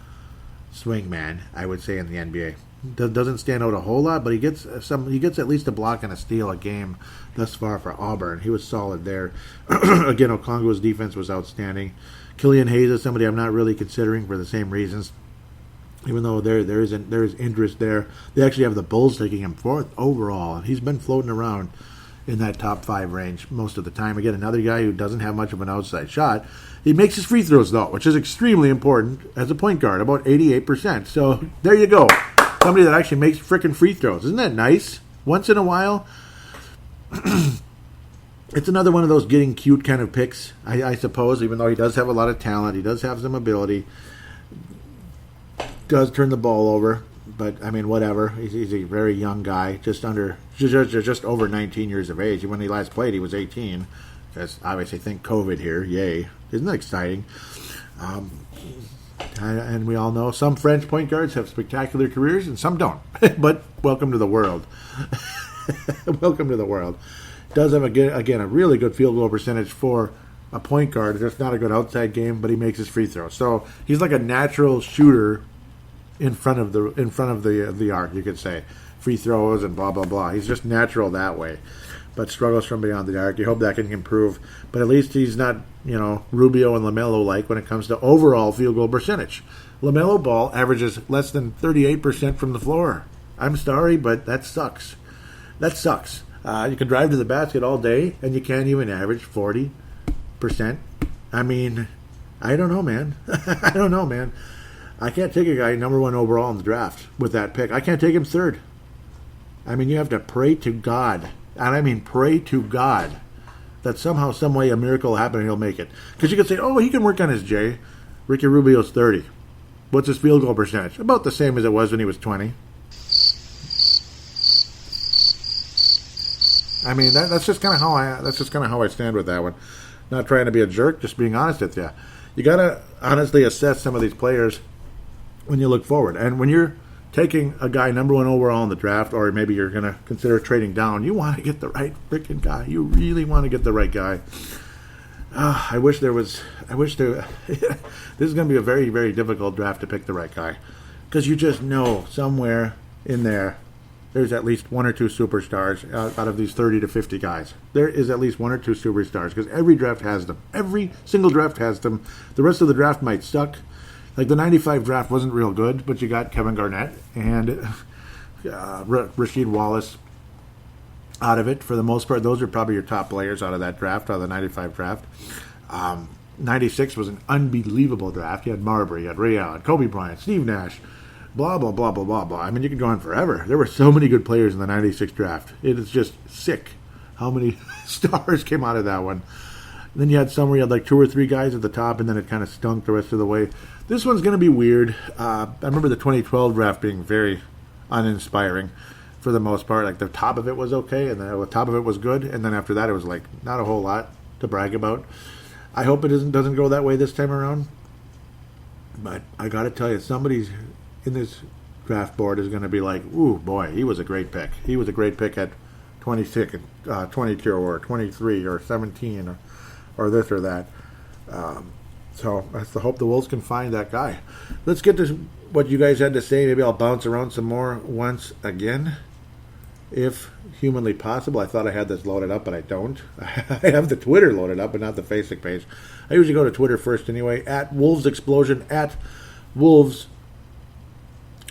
swing man, I would say, in the NBA. Doesn't stand out a whole lot, but he gets at least a block and a steal a game thus far for Auburn. He was solid there. Again, Okongo's defense was outstanding. Killian Hayes is somebody I'm not really considering for the same reasons. Even though there is interest there. They actually have the Bulls taking him 4th overall, and he's been floating around in that top 5 range most of the time. Again, another guy who doesn't have much of an outside shot. He makes his free throws, though, which is extremely important as a point guard, about 88%. So there you go. Somebody that actually makes frickin' free throws. Isn't that nice? Once in a while. It's another one of those getting cute kind of picks, I suppose, even though he does have a lot of talent. He does have some ability. Does turn the ball over. But, I mean, whatever. He's a very young guy, just over 19 years of age. When he last played, he was 18. Because obviously, think COVID here. Yay. Isn't that exciting? And we all know some French point guards have spectacular careers and some don't. But welcome to the world. Welcome to the world. Does have, again, a really good field goal percentage for a point guard. Just not a good outside game, but he makes his free throws. So he's like a natural shooter in front of the arc, you could say. Free throws and blah, blah, blah. He's just natural that way. But struggles from beyond the arc. You hope that can improve. But at least he's not, Rubio and LaMelo-like when it comes to overall field goal percentage. LaMelo Ball averages less than 38% from the floor. I'm sorry, but that sucks. That sucks. You can drive to the basket all day, and you can't even average 40%. I mean, I don't know, man. I don't know, man. I can't take a guy number 1 overall in the draft with that pick. I can't take him 3rd. I mean, you have to pray to God. And I mean, pray to God that somehow, some way, a miracle will happen and he'll make it. Because you could say, he can work on his J. Ricky Rubio's 30. What's his field goal percentage? About the same as it was when he was 20. I mean, that's just kind of how I stand with that one. Not trying to be a jerk, just being honest with you. You got to honestly assess some of these players when you look forward. And when you're taking a guy number 1 overall in the draft, or maybe you're going to consider trading down, you want to get the right freaking guy. You really want to get the right guy. This is going to be a very, very difficult draft to pick the right guy. Because you just know somewhere in there there's at least one or two superstars out of these 30 to 50 guys. There is at least one or two superstars because every draft has them. Every single draft has them. The rest of the draft might suck. Like the 95 draft wasn't real good, but you got Kevin Garnett and Rasheed Wallace out of it for the most part. Those are probably your top players out of that draft, out of the 95 draft. 96 was an unbelievable draft. You had Marbury, you had Ray Allen, Kobe Bryant, Steve Nash, blah, blah, blah, blah, blah, blah. I mean, you could go on forever. There were so many good players in the 96 draft. It is just sick how many stars came out of that one. And then you had some where you had like 2 or 3 guys at the top, and then it kind of stunk the rest of the way. This one's going to be weird. I remember the 2012 draft being very uninspiring for the most part. Like the top of it was okay, and the top of it was good, and then after that it was like not a whole lot to brag about. I hope it doesn't go that way this time around. But I got to tell you, somebody's in this draft board is going to be like, ooh, boy, he was a great pick. He was a great pick at 26, 22, or 23, or 17, or this or that. So I hope the Wolves can find that guy. Let's get to what you guys had to say. Maybe I'll bounce around some more once again, if humanly possible. I thought I had this loaded up, but I don't. I have the Twitter loaded up, but not the Facebook page. I usually go to Twitter first anyway, at Wolves Explosion, at Wolves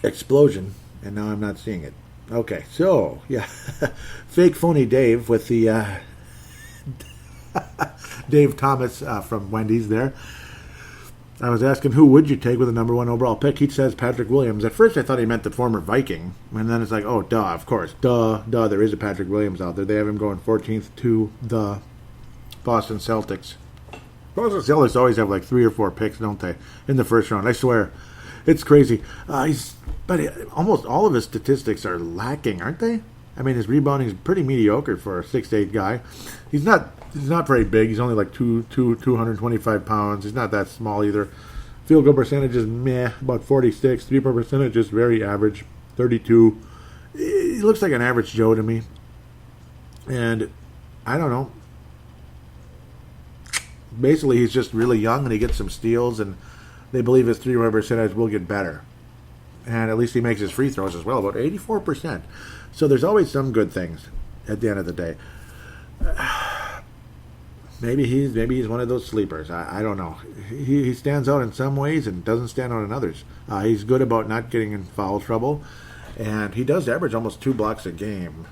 Explosion, and now I'm not seeing it. Okay, so, yeah, fake phony Dave with the Dave Thomas from Wendy's there. I was asking who would you take with the number 1 overall pick. He says Patrick Williams. At first I thought he meant the former Viking, and then it's like, oh, duh, of course. Duh, there is a Patrick Williams out there. They have him going 14th to the Boston Celtics. Boston Celtics always have like 3 or 4 picks, don't they, in the first round? I swear. It's crazy. But almost all of his statistics are lacking, aren't they? I mean, his rebounding is pretty mediocre for a 6'8" guy. He's not very big. He's only like 225 pounds. He's not that small either. Field goal percentage is meh, about 46. 3-point percentage is very average, 32. He looks like an average Joe to me. And I don't know. Basically, he's just really young and he gets some steals, and they believe his 3-point percentage will get better. And at least he makes his free throws as well, about 84%. So there's always some good things at the end of the day. Maybe he's one of those sleepers. I don't know. He stands out in some ways and doesn't stand out in others. He's good about not getting in foul trouble, and he does average almost 2 blocks a game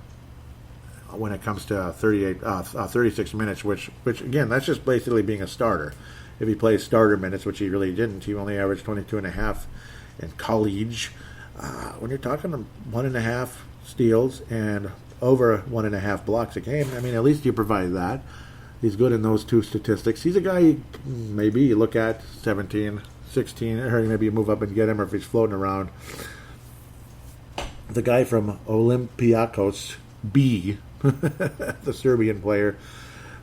when it comes to 36 minutes, which again, that's just basically being a starter. If he plays starter minutes, which he really didn't, he only averaged 22.5 in college. When you're talking 1.5 steals and over 1.5 blocks a game, I mean, at least you provide that. He's good in those 2 statistics. He's a guy maybe you look at 17, 16, or maybe you move up and get him, or if he's floating around. The guy from Olympiakos B, the Serbian player,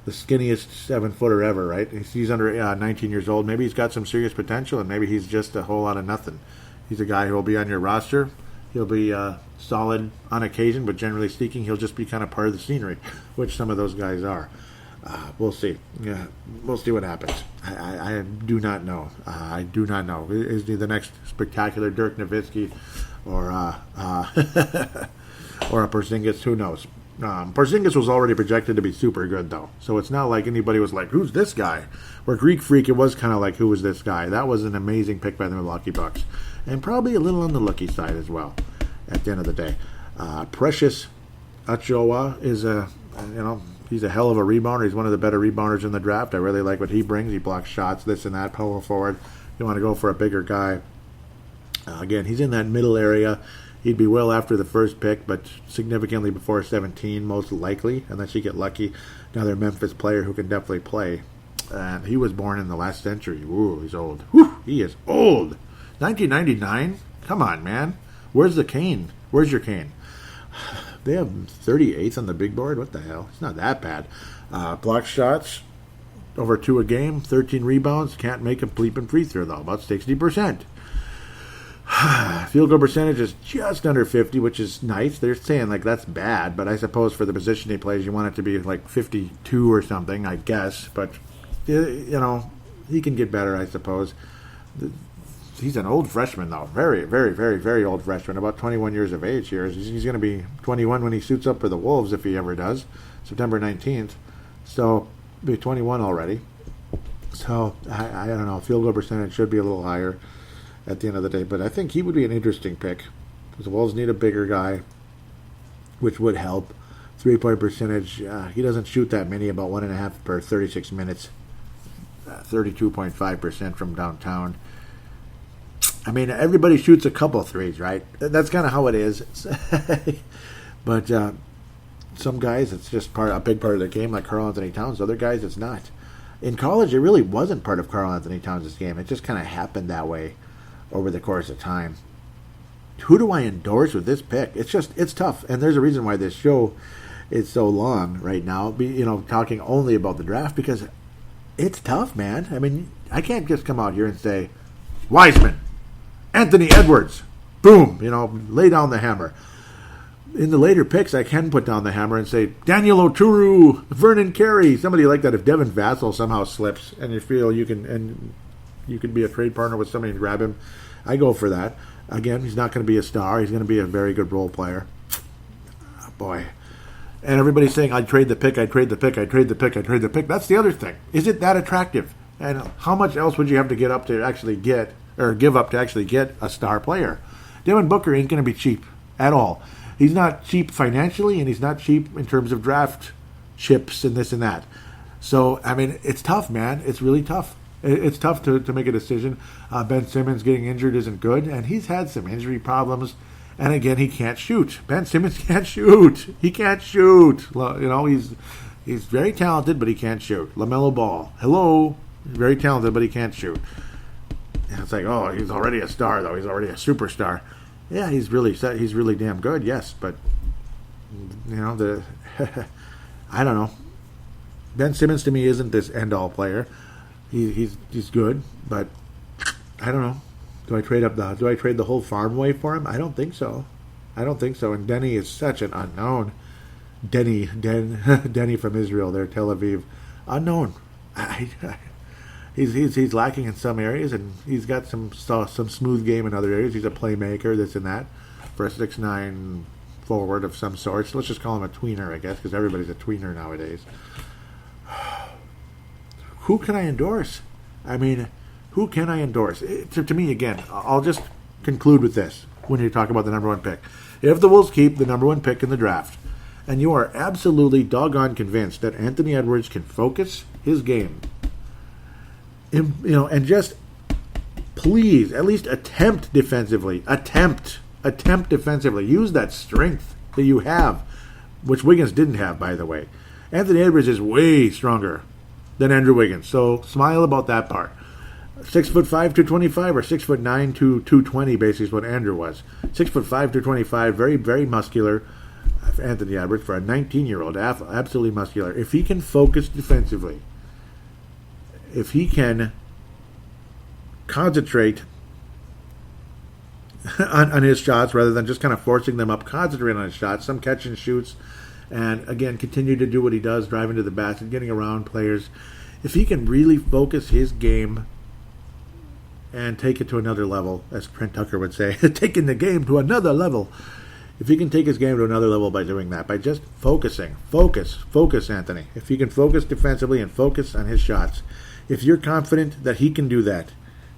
the skinniest 7-footer ever, right? He's under 19 years old. Maybe he's got some serious potential, and maybe he's just a whole lot of nothing. He's a guy who will be on your roster. He'll be solid on occasion, but generally speaking, he'll just be kind of part of the scenery, which some of those guys are. We'll see. Yeah, we'll see what happens. I do not know. I do not know. Is he the next spectacular Dirk Nowitzki or or a Porzingis? Who knows? Porzingis was already projected to be super good, though. So it's not like anybody was like, who's this guy? Where Greek Freak, it was kind of like, who was this guy? That was an amazing pick by the Milwaukee Bucks. And probably a little on the lucky side as well, at the end of the day. Precious Achiuwa is he's a hell of a rebounder. He's one of the better rebounders in the draft. I really like what he brings. He blocks shots, this and that, power forward. You want to go for a bigger guy. Again, he's in that middle area. He'd be well after the first pick, but significantly before 17, most likely, unless you get lucky. Another Memphis player who can definitely play. And he was born in the last century. Ooh, he's old. Whew, he is old. 1999? Come on, man. Where's the cane? Where's your cane? They have 38th on the big board? What the hell? It's not that bad. Block shots, over 2 a game, 13 rebounds. Can't make a bleeping free throw, though. About 60%. Field goal percentage is just under 50, which is nice. They're saying, like, that's bad, but I suppose for the position he plays, you want it to be, like, 52 or something, I guess. But, he can get better, I suppose. he's an old freshman, though. Very, very, very, very old freshman. About 21 years of age here. He's going to be 21 when he suits up for the Wolves, if he ever does. September 19th. So, be 21 already. So, I don't know. Field goal percentage should be a little higher at the end of the day. But I think he would be an interesting pick. Because the Wolves need a bigger guy, which would help. 3-point percentage, he doesn't shoot that many, about 1.5 per 36 minutes. 32.5% from downtown. I mean, everybody shoots a couple threes, right? That's kind of how it is. But some guys, it's just a big part of their game, like Karl Anthony Towns. Other guys, it's not. In college, it really wasn't part of Karl Anthony Towns' game. It just kind of happened that way over the course of time. Who do I endorse with this pick? It's tough. And there's a reason why this show is so long right now, talking only about the draft, because it's tough, man. I mean, I can't just come out here and say, Wiseman, Anthony Edwards, boom, lay down the hammer. In the later picks, I can put down the hammer and say, Daniel Oturu, Vernon Carey, somebody like that. If Devin Vassell somehow slips and you feel you can be a trade partner with somebody and grab him, I go for that. Again, he's not going to be a star. He's going to be a very good role player. Oh, boy. And everybody's saying, I'd trade the pick, I'd trade the pick, I'd trade the pick, I'd trade the pick. That's the other thing. Is it that attractive? And how much else would you have to get up to actually get, or give up to actually get a star player? Devin Booker ain't going to be cheap at all. He's not cheap financially, and he's not cheap in terms of draft chips and this and that. So, I mean, it's tough, man. It's really tough. It's tough to make a decision. Ben Simmons getting injured isn't good, and he's had some injury problems. And again, he can't shoot. Ben Simmons can't shoot. He can't shoot. He's very talented, but he can't shoot. LaMelo Ball, hello, very talented, but he can't shoot. And it's like, oh, he's already a star, though. He's already a superstar. Yeah, he's really damn good. Yes, but I don't know. Ben Simmons to me isn't this end-all player. He's good, but I don't know. Do I trade the whole farm away for him? I don't think so. And Denny is such an unknown. Denny from Israel, there, Tel Aviv, unknown. He's lacking in some areas, and he's got some smooth game in other areas. He's a playmaker, this and that, for a 6'9" forward of some sort. So let's just call him a tweener, I guess, because everybody's a tweener nowadays. Who can I endorse? I mean, who can I endorse? To me, again, I'll just conclude with this when you talk about the number one pick. If the Wolves keep the number one pick in the draft, and you are absolutely doggone convinced that Anthony Edwards can focus his game, and just please at least attempt defensively. Attempt defensively. Use that strength that you have, which Wiggins didn't have, by the way. Anthony Edwards is way stronger than Andrew Wiggins, so smile about that part. 6'5", 225, or 6'9", 220, basically is what Andrew was. 6'5", 225, very, very muscular. Anthony Edwards, for a 19-year-old, absolutely muscular. If he can focus defensively, if he can concentrate on his shots rather than just kind of forcing them up, concentrate on his shots, some catch and shoots, and again, continue to do what he does, driving to the basket, getting around players. If he can really focus his game and take it to another level, as Trent Tucker would say, taking the game to another level. If he can take his game to another level by doing that, by just focusing, focus, Anthony. If he can focus defensively and focus on his shots, if you're confident that he can do that,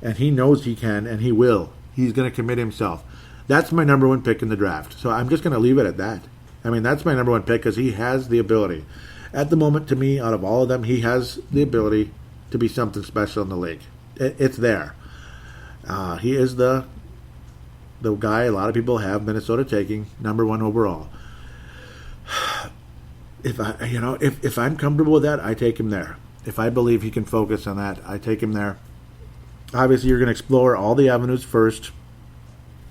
and he knows he can, and he will, he's going to commit himself. That's my number one pick in the draft. So I'm just going to leave it at that. I mean, that's my number one pick because he has the ability. At the moment, to me, out of all of them, he has the ability to be something special in the league. It's there. He is the guy a lot of people have Minnesota taking number one overall. If I'm comfortable with that, I take him there. If I believe he can focus on that, I take him there. Obviously, you're going to explore all the avenues first.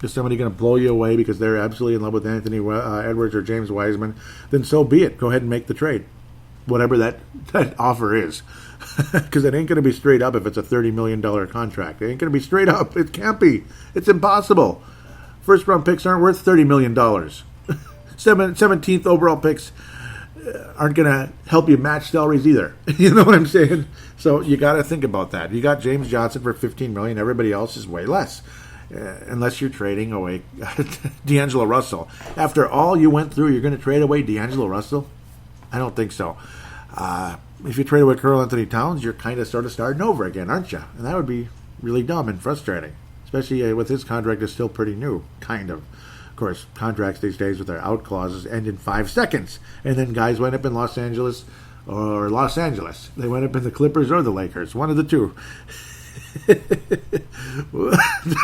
Is somebody going to blow you away because they're absolutely in love with Anthony Edwards or James Wiseman? Then so be it. Go ahead and make the trade, whatever that offer is. Because it ain't going to be straight up if it's a $30 million contract. It ain't going to be straight up. It can't be. It's impossible. First round picks aren't worth $30 million. 17th overall picks, aren't going to help you match salaries either. You know what I'm saying? So you got to think about that. You got James Johnson for $15 million. Everybody else is way less, unless you're trading away D'Angelo Russell. After all you went through, you're going to trade away D'Angelo Russell? I don't think so. If you trade away Karl Anthony Towns, you're kind of sort of starting over again, aren't you? And that would be really dumb and frustrating, especially with his contract is still pretty new, kind of. Of course, contracts these days with their out clauses end in 5 seconds. And then guys wind up in Los Angeles or Los Angeles. They wind up in the Clippers or the Lakers. One of the two.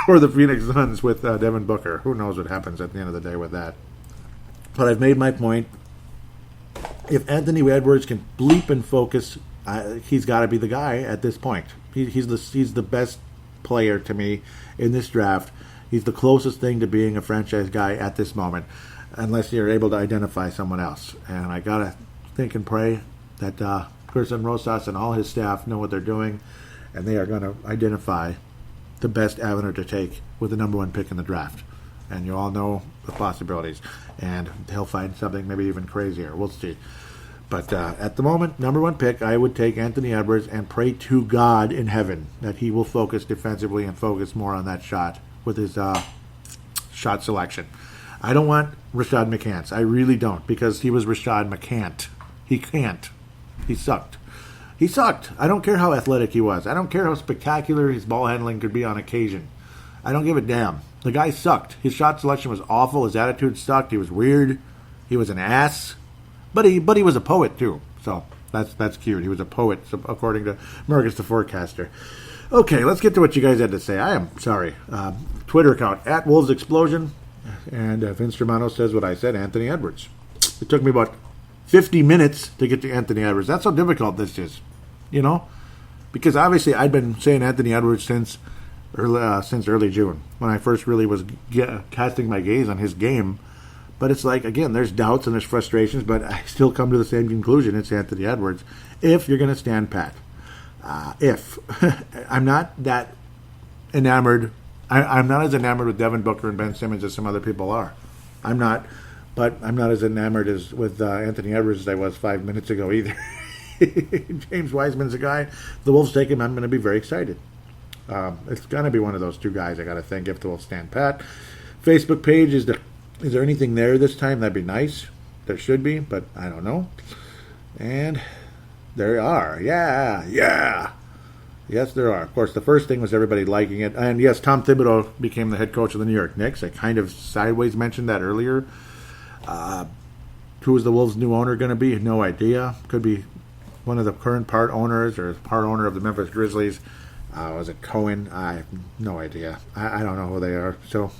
Or the Phoenix Suns with Devin Booker. Who knows what happens at the end of the day with that. But I've made my point. If Anthony Edwards can bleep and focus, he's got to be the guy at this point. He's the best player to me in this draft. He's the closest thing to being a franchise guy at this moment, unless you're able to identify someone else. And I got to think and pray that Gerson Rosas and all his staff know what they're doing, and they are going to identify the best avenue to take with the number 1 pick in the draft. And you all know the possibilities. And he'll find something maybe even crazier. We'll see. But at the moment, number 1 pick, I would take Anthony Edwards and pray to God in heaven that he will focus defensively and focus more on that shot with his shot selection. I don't want Rashad McCants. I really don't, because he was Rashad McCant. He can't. He sucked. He sucked. I don't care how athletic he was. I don't care how spectacular his ball handling could be on occasion. I don't give a damn. The guy sucked. His shot selection was awful. His attitude sucked. He was weird. He was an ass. But he was a poet, too. So that's cute. He was a poet, according to Marcus the Forecaster. Okay, let's get to what you guys had to say. I am sorry. Twitter account, @WolvesExplosion. And Vince Romano says what I said, Anthony Edwards. It took me about 50 minutes to get to Anthony Edwards. That's how difficult this is, you know? Because obviously I'd been saying Anthony Edwards since early June, when I first really was casting my gaze on his game. But it's like, again, there's doubts and there's frustrations, but I still come to the same conclusion. It's Anthony Edwards, if you're going to stand pat. If. I'm not that enamored. I'm not as enamored with Devin Booker and Ben Simmons as some other people are. I'm not. But I'm not as enamored as with Anthony Edwards as I was 5 minutes ago either. James Wiseman's a guy. The Wolves take him. I'm going to be very excited. It's going to be one of those two guys, I got to think, if the Wolves stand pat. Facebook page, is there anything there this time? That'd be nice. There should be, but I don't know. And there are. Yeah. Yes, there are. Of course, the first thing was everybody liking it. And yes, Tom Thibodeau became the head coach of the New York Knicks. I kind of sideways mentioned that earlier. Who is the Wolves' new owner going to be? No idea. Could be one of the current part owners or part owner of the Memphis Grizzlies. Was it Cohen? I have no idea. I don't know who they are. So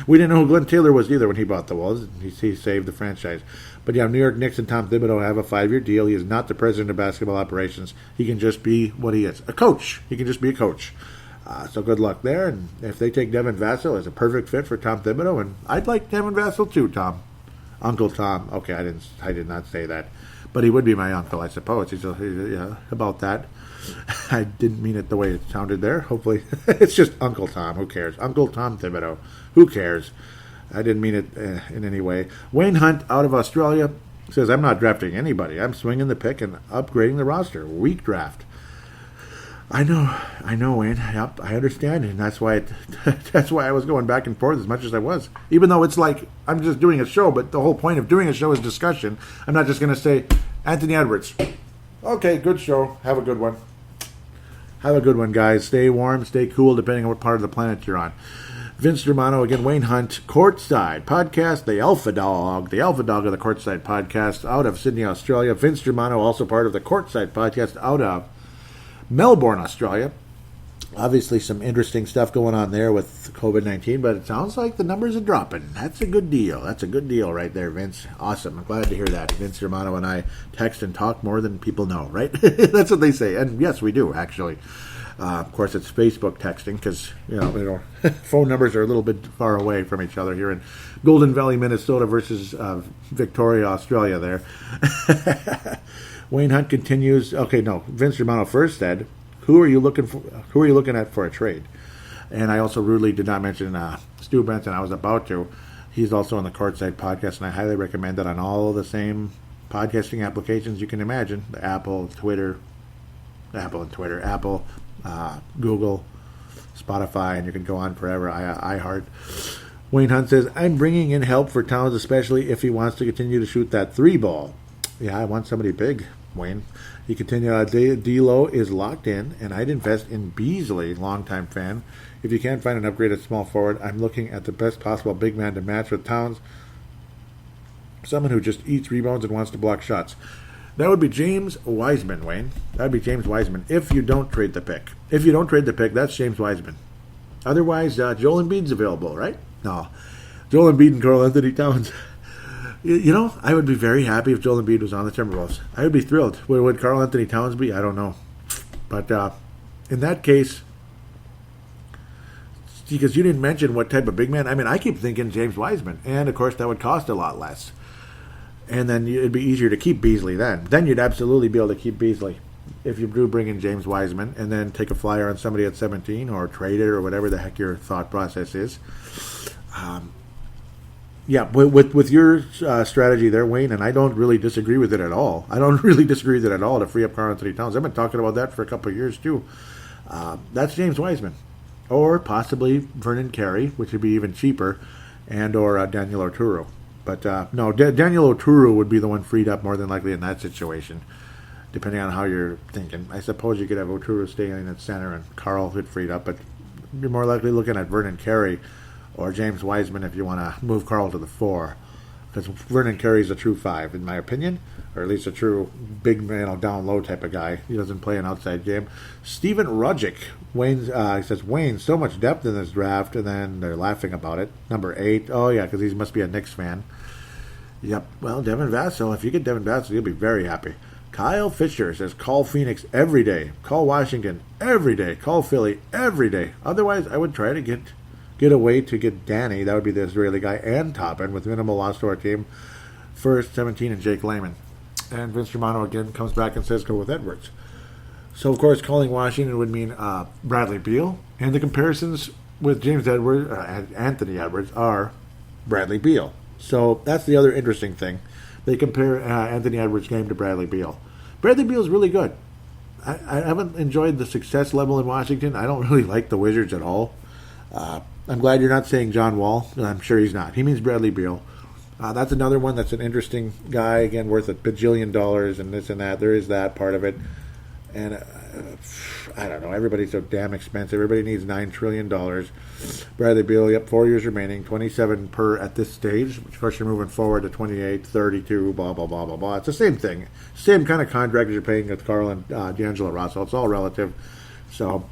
we didn't know who Glenn Taylor was either when he bought the Wolves. He saved the franchise. But yeah, New York Knicks and Tom Thibodeau have a 5-year deal. He is not the president of basketball operations. He can just be what he is, a coach. He can just be a coach. So good luck there. And if they take Devin Vassell as a perfect fit for Tom Thibodeau, and I'd like Devin Vassell too, Tom. Uncle Tom. Okay, I did not say that. But he would be my uncle, I suppose. He's about that. I didn't mean it the way it sounded there. Hopefully, it's just Uncle Tom. Who cares? Uncle Tom Thibodeau. Who cares? I didn't mean it in any way. Wayne Hunt out of Australia says, I'm not drafting anybody. I'm swinging the pick and upgrading the roster. Weak draft. I know, Wayne. Yep, I understand, and that's why I was going back and forth as much as I was. Even though it's like I'm just doing a show, but the whole point of doing a show is discussion. I'm not just going to say Anthony Edwards. Okay, good show. Have a good one. Have a good one, guys. Stay warm, stay cool, depending on what part of the planet you're on. Vince Germano, again, Wayne Hunt, Courtside Podcast, the Alpha Dog of the Courtside Podcast out of Sydney, Australia. Vince Germano, also part of the Courtside Podcast out of Melbourne, Australia. Obviously, some interesting stuff going on there with COVID-19, but it sounds like the numbers are dropping. That's a good deal. That's a good deal right there, Vince. Awesome. I'm glad to hear that. Vince Germano and I text and talk more than people know, right? That's what they say. And yes, we do, actually. Of course, it's Facebook texting because, phone numbers are a little bit far away from each other here in Golden Valley, Minnesota versus Victoria, Australia there. Wayne Hunt continues. Okay, no. Vince Germano first said, Who are you looking at for a trade? And I also rudely did not mention Stu Benson. I was about to. He's also on the Courtside Podcast, and I highly recommend that on all the same podcasting applications you can imagine. The Apple, Google, Spotify, and you can go on forever. iHeart. Wayne Hunt says, I'm bringing in help for Towns, especially if he wants to continue to shoot that 3-ball. Yeah, I want somebody big, Wayne. He continued, D-Lo is locked in, and I'd invest in Beasley, longtime fan. If you can't find an upgraded small forward, I'm looking at the best possible big man to match with Towns. Someone who just eats rebounds and wants to block shots. That would be James Wiseman, Wayne. That would be James Wiseman if you don't trade the pick. If you don't trade the pick, that's James Wiseman. Otherwise, Joel Embiid's available, right? No. Joel Embiid and Karl Anthony Towns. You know, I would be very happy if Joel Embiid was on the Timberwolves. I would be thrilled. Would Karl Anthony Towns be? I don't know. But in that case, because you didn't mention what type of big man. I mean, I keep thinking James Wiseman. And, of course, that would cost a lot less. And then it'd be easier to keep Beasley then. Then you'd absolutely be able to keep Beasley if you do bring in James Wiseman and then take a flyer on somebody at 17 or trade it or whatever the heck your thought process is. Yeah, with your strategy there, Wayne, and I don't really disagree with it at all. I don't really disagree with it at all to free up Karl Anthony Towns. I've been talking about that for a couple of years too. That's James Wiseman. Or possibly Vernon Carey, which would be even cheaper, and or Daniel Oturu. But no, Daniel Oturu would be the one freed up more than likely in that situation, depending on how you're thinking. I suppose you could have Oturu staying at center and Karl get freed up, but you're more likely looking at Vernon Carey or James Wiseman if you want to move Karl to the 4. Because Vernon Carey's a true 5, in my opinion, or at least a true big, down low type of guy. He doesn't play an outside game. Steven Rudgick, he says, Wayne, so much depth in this draft, and then they're laughing about it. Number 8, oh yeah, because he must be a Knicks fan. Yep, well, Devin Vassell, if you get Devin Vassell, you'll be very happy. Kyle Fisher says, call Phoenix every day. Call Washington every day. Call Philly every day. Otherwise, I would try to get a way to get Danny, that would be the Israeli guy, and Toppin with minimal loss to our team. First, 17, and Jake Layman. And Vince Germano again comes back and says go with Edwards. So, of course, calling Washington would mean Bradley Beal. And the comparisons with Anthony Edwards are Bradley Beal. So that's the other interesting thing. They compare Anthony Edwards' game to Bradley Beal. Bradley Beal is really good. I haven't enjoyed the success level in Washington. I don't really like the Wizards at all. I'm glad you're not saying John Wall. I'm sure he's not. He means Bradley Beal. That's another one that's an interesting guy, again, worth $1 bajillion and this and that. There is that part of it. And I don't know. Everybody's so damn expensive. Everybody needs $9 trillion. Bradley Beal, 4 years remaining, 27 per at this stage. Of course, you're moving forward to 28, 32, blah, blah, blah, blah, blah. It's the same thing. Same kind of contract as you're paying with Karl and D'Angelo Russell. It's all relative. So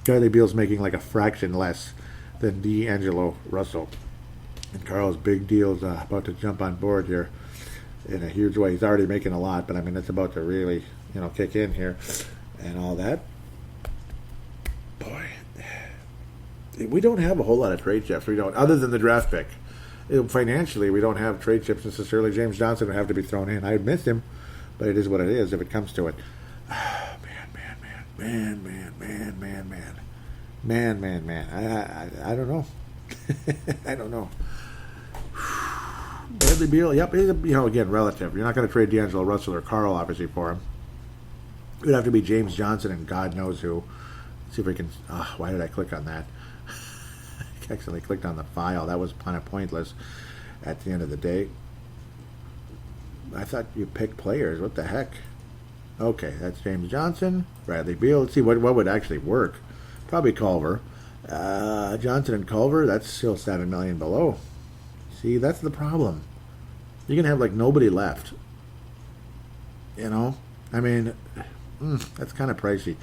Bradley Beal's making like a fraction less than D'Angelo Russell. And Karl's big deal's about to jump on board here in a huge way. He's already making a lot, but I mean, it's about to really, kick in here and all that. Boy, we don't have a whole lot of trade chips. We don't, other than the draft pick. Financially, we don't have trade chips necessarily. James Johnson would have to be thrown in. I miss him, but it is what it is if it comes to it. Man. I don't know. I don't know. Bradley Beal, he's again, relative. You're not going to trade D'Angelo Russell or Karl, obviously, for him. It would have to be James Johnson and God knows who. Let's see if we can... why did I click on that? I accidentally clicked on the file. That was kind of pointless at the end of the day. I thought you picked players. What the heck? Okay, that's James Johnson, Bradley Beal. Let's see what would actually work. Probably Culver. Johnson and Culver, that's still $7 million below. See, that's the problem. You're going to have nobody left. I mean, that's kind of pricey.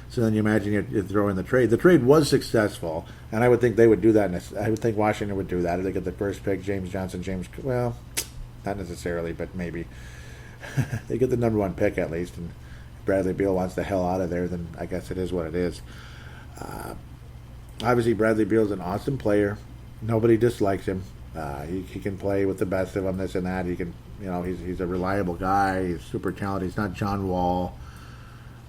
So then you imagine you throw in the trade. The trade was successful, and I would think they would do that. I would think Washington would do that. If they get the first pick, James Johnson, well, not necessarily, but maybe. They get the number 1 pick at least, and if Bradley Beal wants the hell out of there, then I guess it is what it is. Obviously, Bradley Beal's an awesome player. Nobody dislikes him. He can play with the best of them, this and that. He can, he's a reliable guy. He's super talented. He's not John Wall.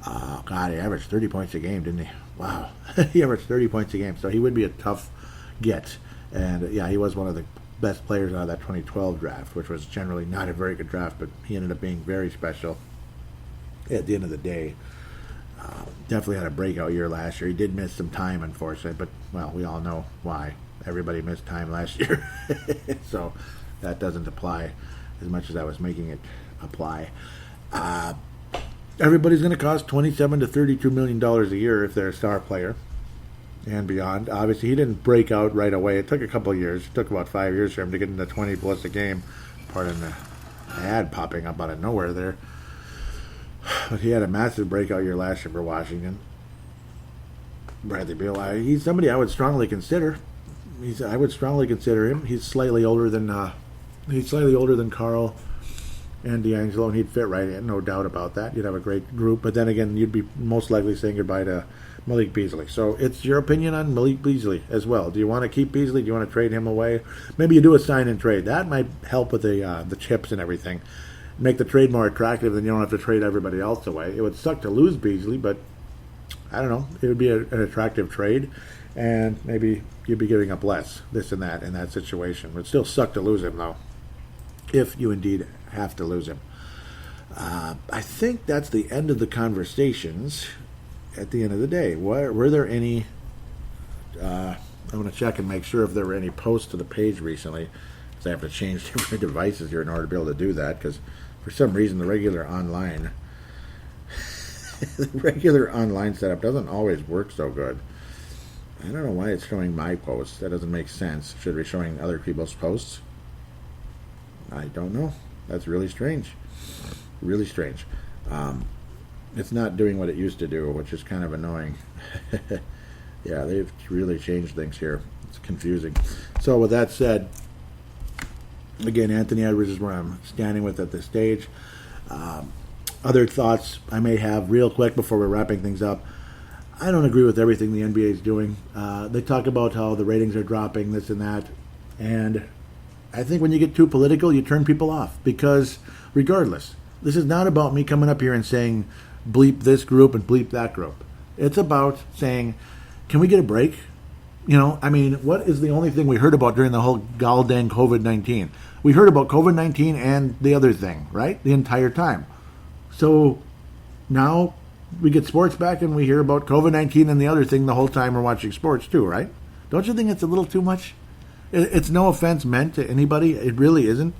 God, he averaged 30 points a game, didn't he? Wow. He averaged 30 points a game, so he would be a tough get. And, yeah, he was one of the best players out of that 2012 draft, which was generally not a very good draft, but he ended up being very special at the end of the day. Definitely had a breakout year last year. He did miss some time, unfortunately, but, well, we all know why. Everybody missed time last year. So that doesn't apply as much as I was making it apply. Everybody's going to cost $27 to $32 million a year if they're a star player and beyond. Obviously, he didn't break out right away. It took a couple of years. It took about 5 years for him to get into 20 plus a game. Pardon the ad popping up out of nowhere there. But he had a massive breakout year last year for Washington. Bradley Beal, he's somebody I would strongly consider. I would strongly consider him. He's slightly older than Carl and D'Angelo, and he'd fit right in, no doubt about that. You'd have a great group, but then again, you'd be most likely saying goodbye to Malik Beasley. So it's your opinion on Malik Beasley as well. Do you want to keep Beasley? Do you want to trade him away? Maybe you do a sign and trade. That might help with the chips and everything. Make the trade more attractive, then you don't have to trade everybody else away. It would suck to lose Beasley, but I don't know. It would be an attractive trade, and maybe you'd be giving up less, this and that, in that situation. It would still suck to lose him, though, if you indeed have to lose him. I think that's the end of the conversations at the end of the day. Were there any... I'm going to check and make sure if there were any posts to the page recently, because I have to change different devices here in order to be able to do that, because for some reason the regular online setup doesn't always work so good. I don't know why it's showing my posts. That doesn't make sense. Should it be showing other people's posts? I don't know. That's really strange. Really strange. It's not doing what it used to do, which is kind of annoying. Yeah, they've really changed things here. It's confusing. So with that said, again, Anthony Edwards is where I'm standing with at this stage. Other thoughts I may have real quick before we're wrapping things up. I don't agree with everything the NBA is doing. They talk about how the ratings are dropping, this and that. And I think when you get too political, you turn people off. Because regardless, this is not about me coming up here and saying bleep this group and bleep that group. It's about saying, can we get a break? You know, I mean, what is the only thing we heard about during the whole goddamn COVID-19? We heard about COVID-19 and the other thing, right? The entire time. So now we get sports back and we hear about COVID-19 and the other thing the whole time we're watching sports too, right? Don't you think it's a little too much? It's no offense meant to anybody. It really isn't.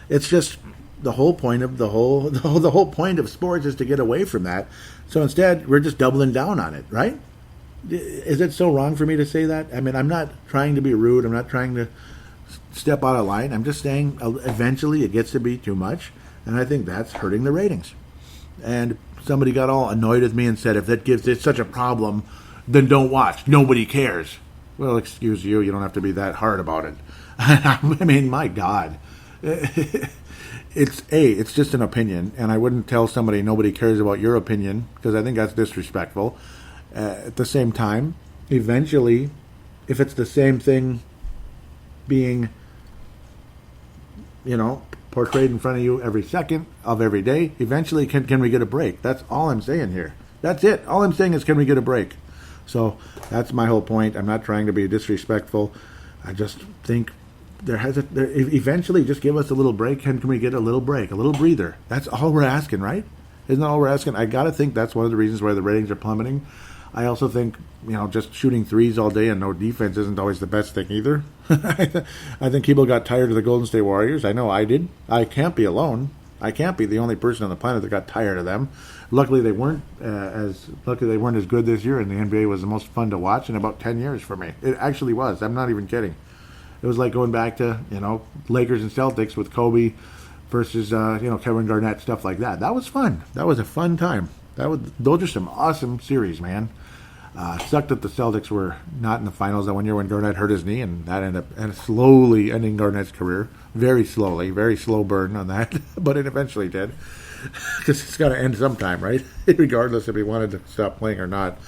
It's just the whole point of the whole point of sports is to get away from that. So instead, we're just doubling down on it, right? Is it so wrong for me to say that? I mean, I'm not trying to be rude. I'm not trying to step out of line. I'm just saying eventually it gets to be too much, and I think that's hurting the ratings. And somebody got all annoyed with me and said, if that gives it such a problem, then don't watch. Nobody cares. Well, excuse you. You don't have to be that hard about it. I mean, my God. It's just an opinion, and I wouldn't tell somebody nobody cares about your opinion, because I think that's disrespectful. At the same time, eventually, if it's the same thing being, portrayed in front of you every second of every day, eventually can we get a break? That's all I'm saying here. That's it. All I'm saying is, can we get a break? So that's my whole point. I'm not trying to be disrespectful. I just think eventually just give us a little break. Can we get a little break, a little breather? That's all we're asking, right? Isn't that all we're asking? I got to think that's one of the reasons why the ratings are plummeting. I also think, just shooting threes all day and no defense isn't always the best thing either. I think people got tired of the Golden State Warriors. I know I did. I can't be alone. I can't be the only person on the planet that got tired of them. Luckily, they weren't as good this year, and the NBA was the most fun to watch in about 10 years for me. It actually was. I'm not even kidding. It was like going back to, Lakers and Celtics with Kobe versus, Kevin Garnett, stuff like that. That was fun. That was a fun time. Those are some awesome series, man. Sucked that the Celtics were not in the finals that one year when Garnett hurt his knee, and that ended up slowly ending Garnett's career. Very slowly, very slow burn on that, but it eventually did. Because it's got to end sometime, right? Regardless if he wanted to stop playing or not.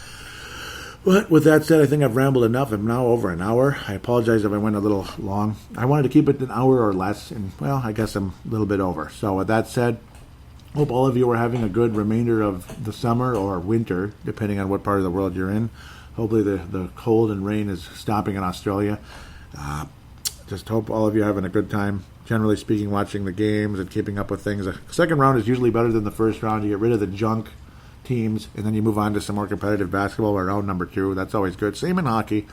But with that said, I think I've rambled enough. I'm now over an hour. I apologize if I went a little long. I wanted to keep it an hour or less, and, well, I guess I'm a little bit over. So with that said, hope all of you are having a good remainder of the summer or winter, depending on what part of the world you're in. Hopefully the cold and rain is stopping in Australia. just hope all of you are having a good time, generally speaking, watching the games and keeping up with things. The second round is usually better than the first round. You get rid of the junk teams, and then you move on to some more competitive basketball or round number 2. That's always good. Same in hockey.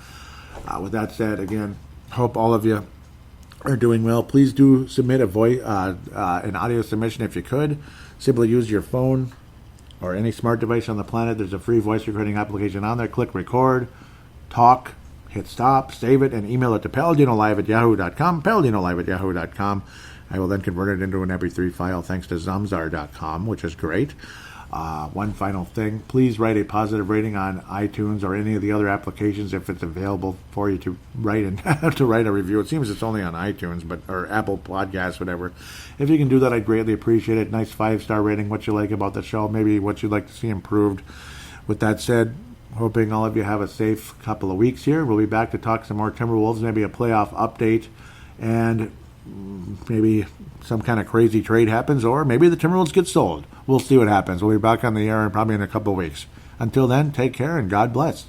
With that said, again, hope all of you are doing well. Please do submit an audio submission if you could. Simply use your phone or any smart device on the planet. There's a free voice recording application on there. Click record, talk, hit stop, save it, and email it to paladinolive@yahoo.com, paladinolive@yahoo.com. I will then convert it into an MP3 file thanks to Zamzar.com, which is great. One final thing, please write a positive rating on iTunes or any of the other applications if it's available for you to write and to write a review. It seems it's only on iTunes, or Apple Podcasts, whatever. If you can do that, I'd greatly appreciate it. Nice 5-star rating, what you like about the show, maybe what you'd like to see improved. With that said, hoping all of you have a safe couple of weeks here. We'll be back to talk some more Timberwolves, maybe a playoff update, and maybe some kind of crazy trade happens, or maybe the Timberwolves get sold. We'll see what happens. We'll be back on the air probably in a couple of weeks. Until then, take care and God bless.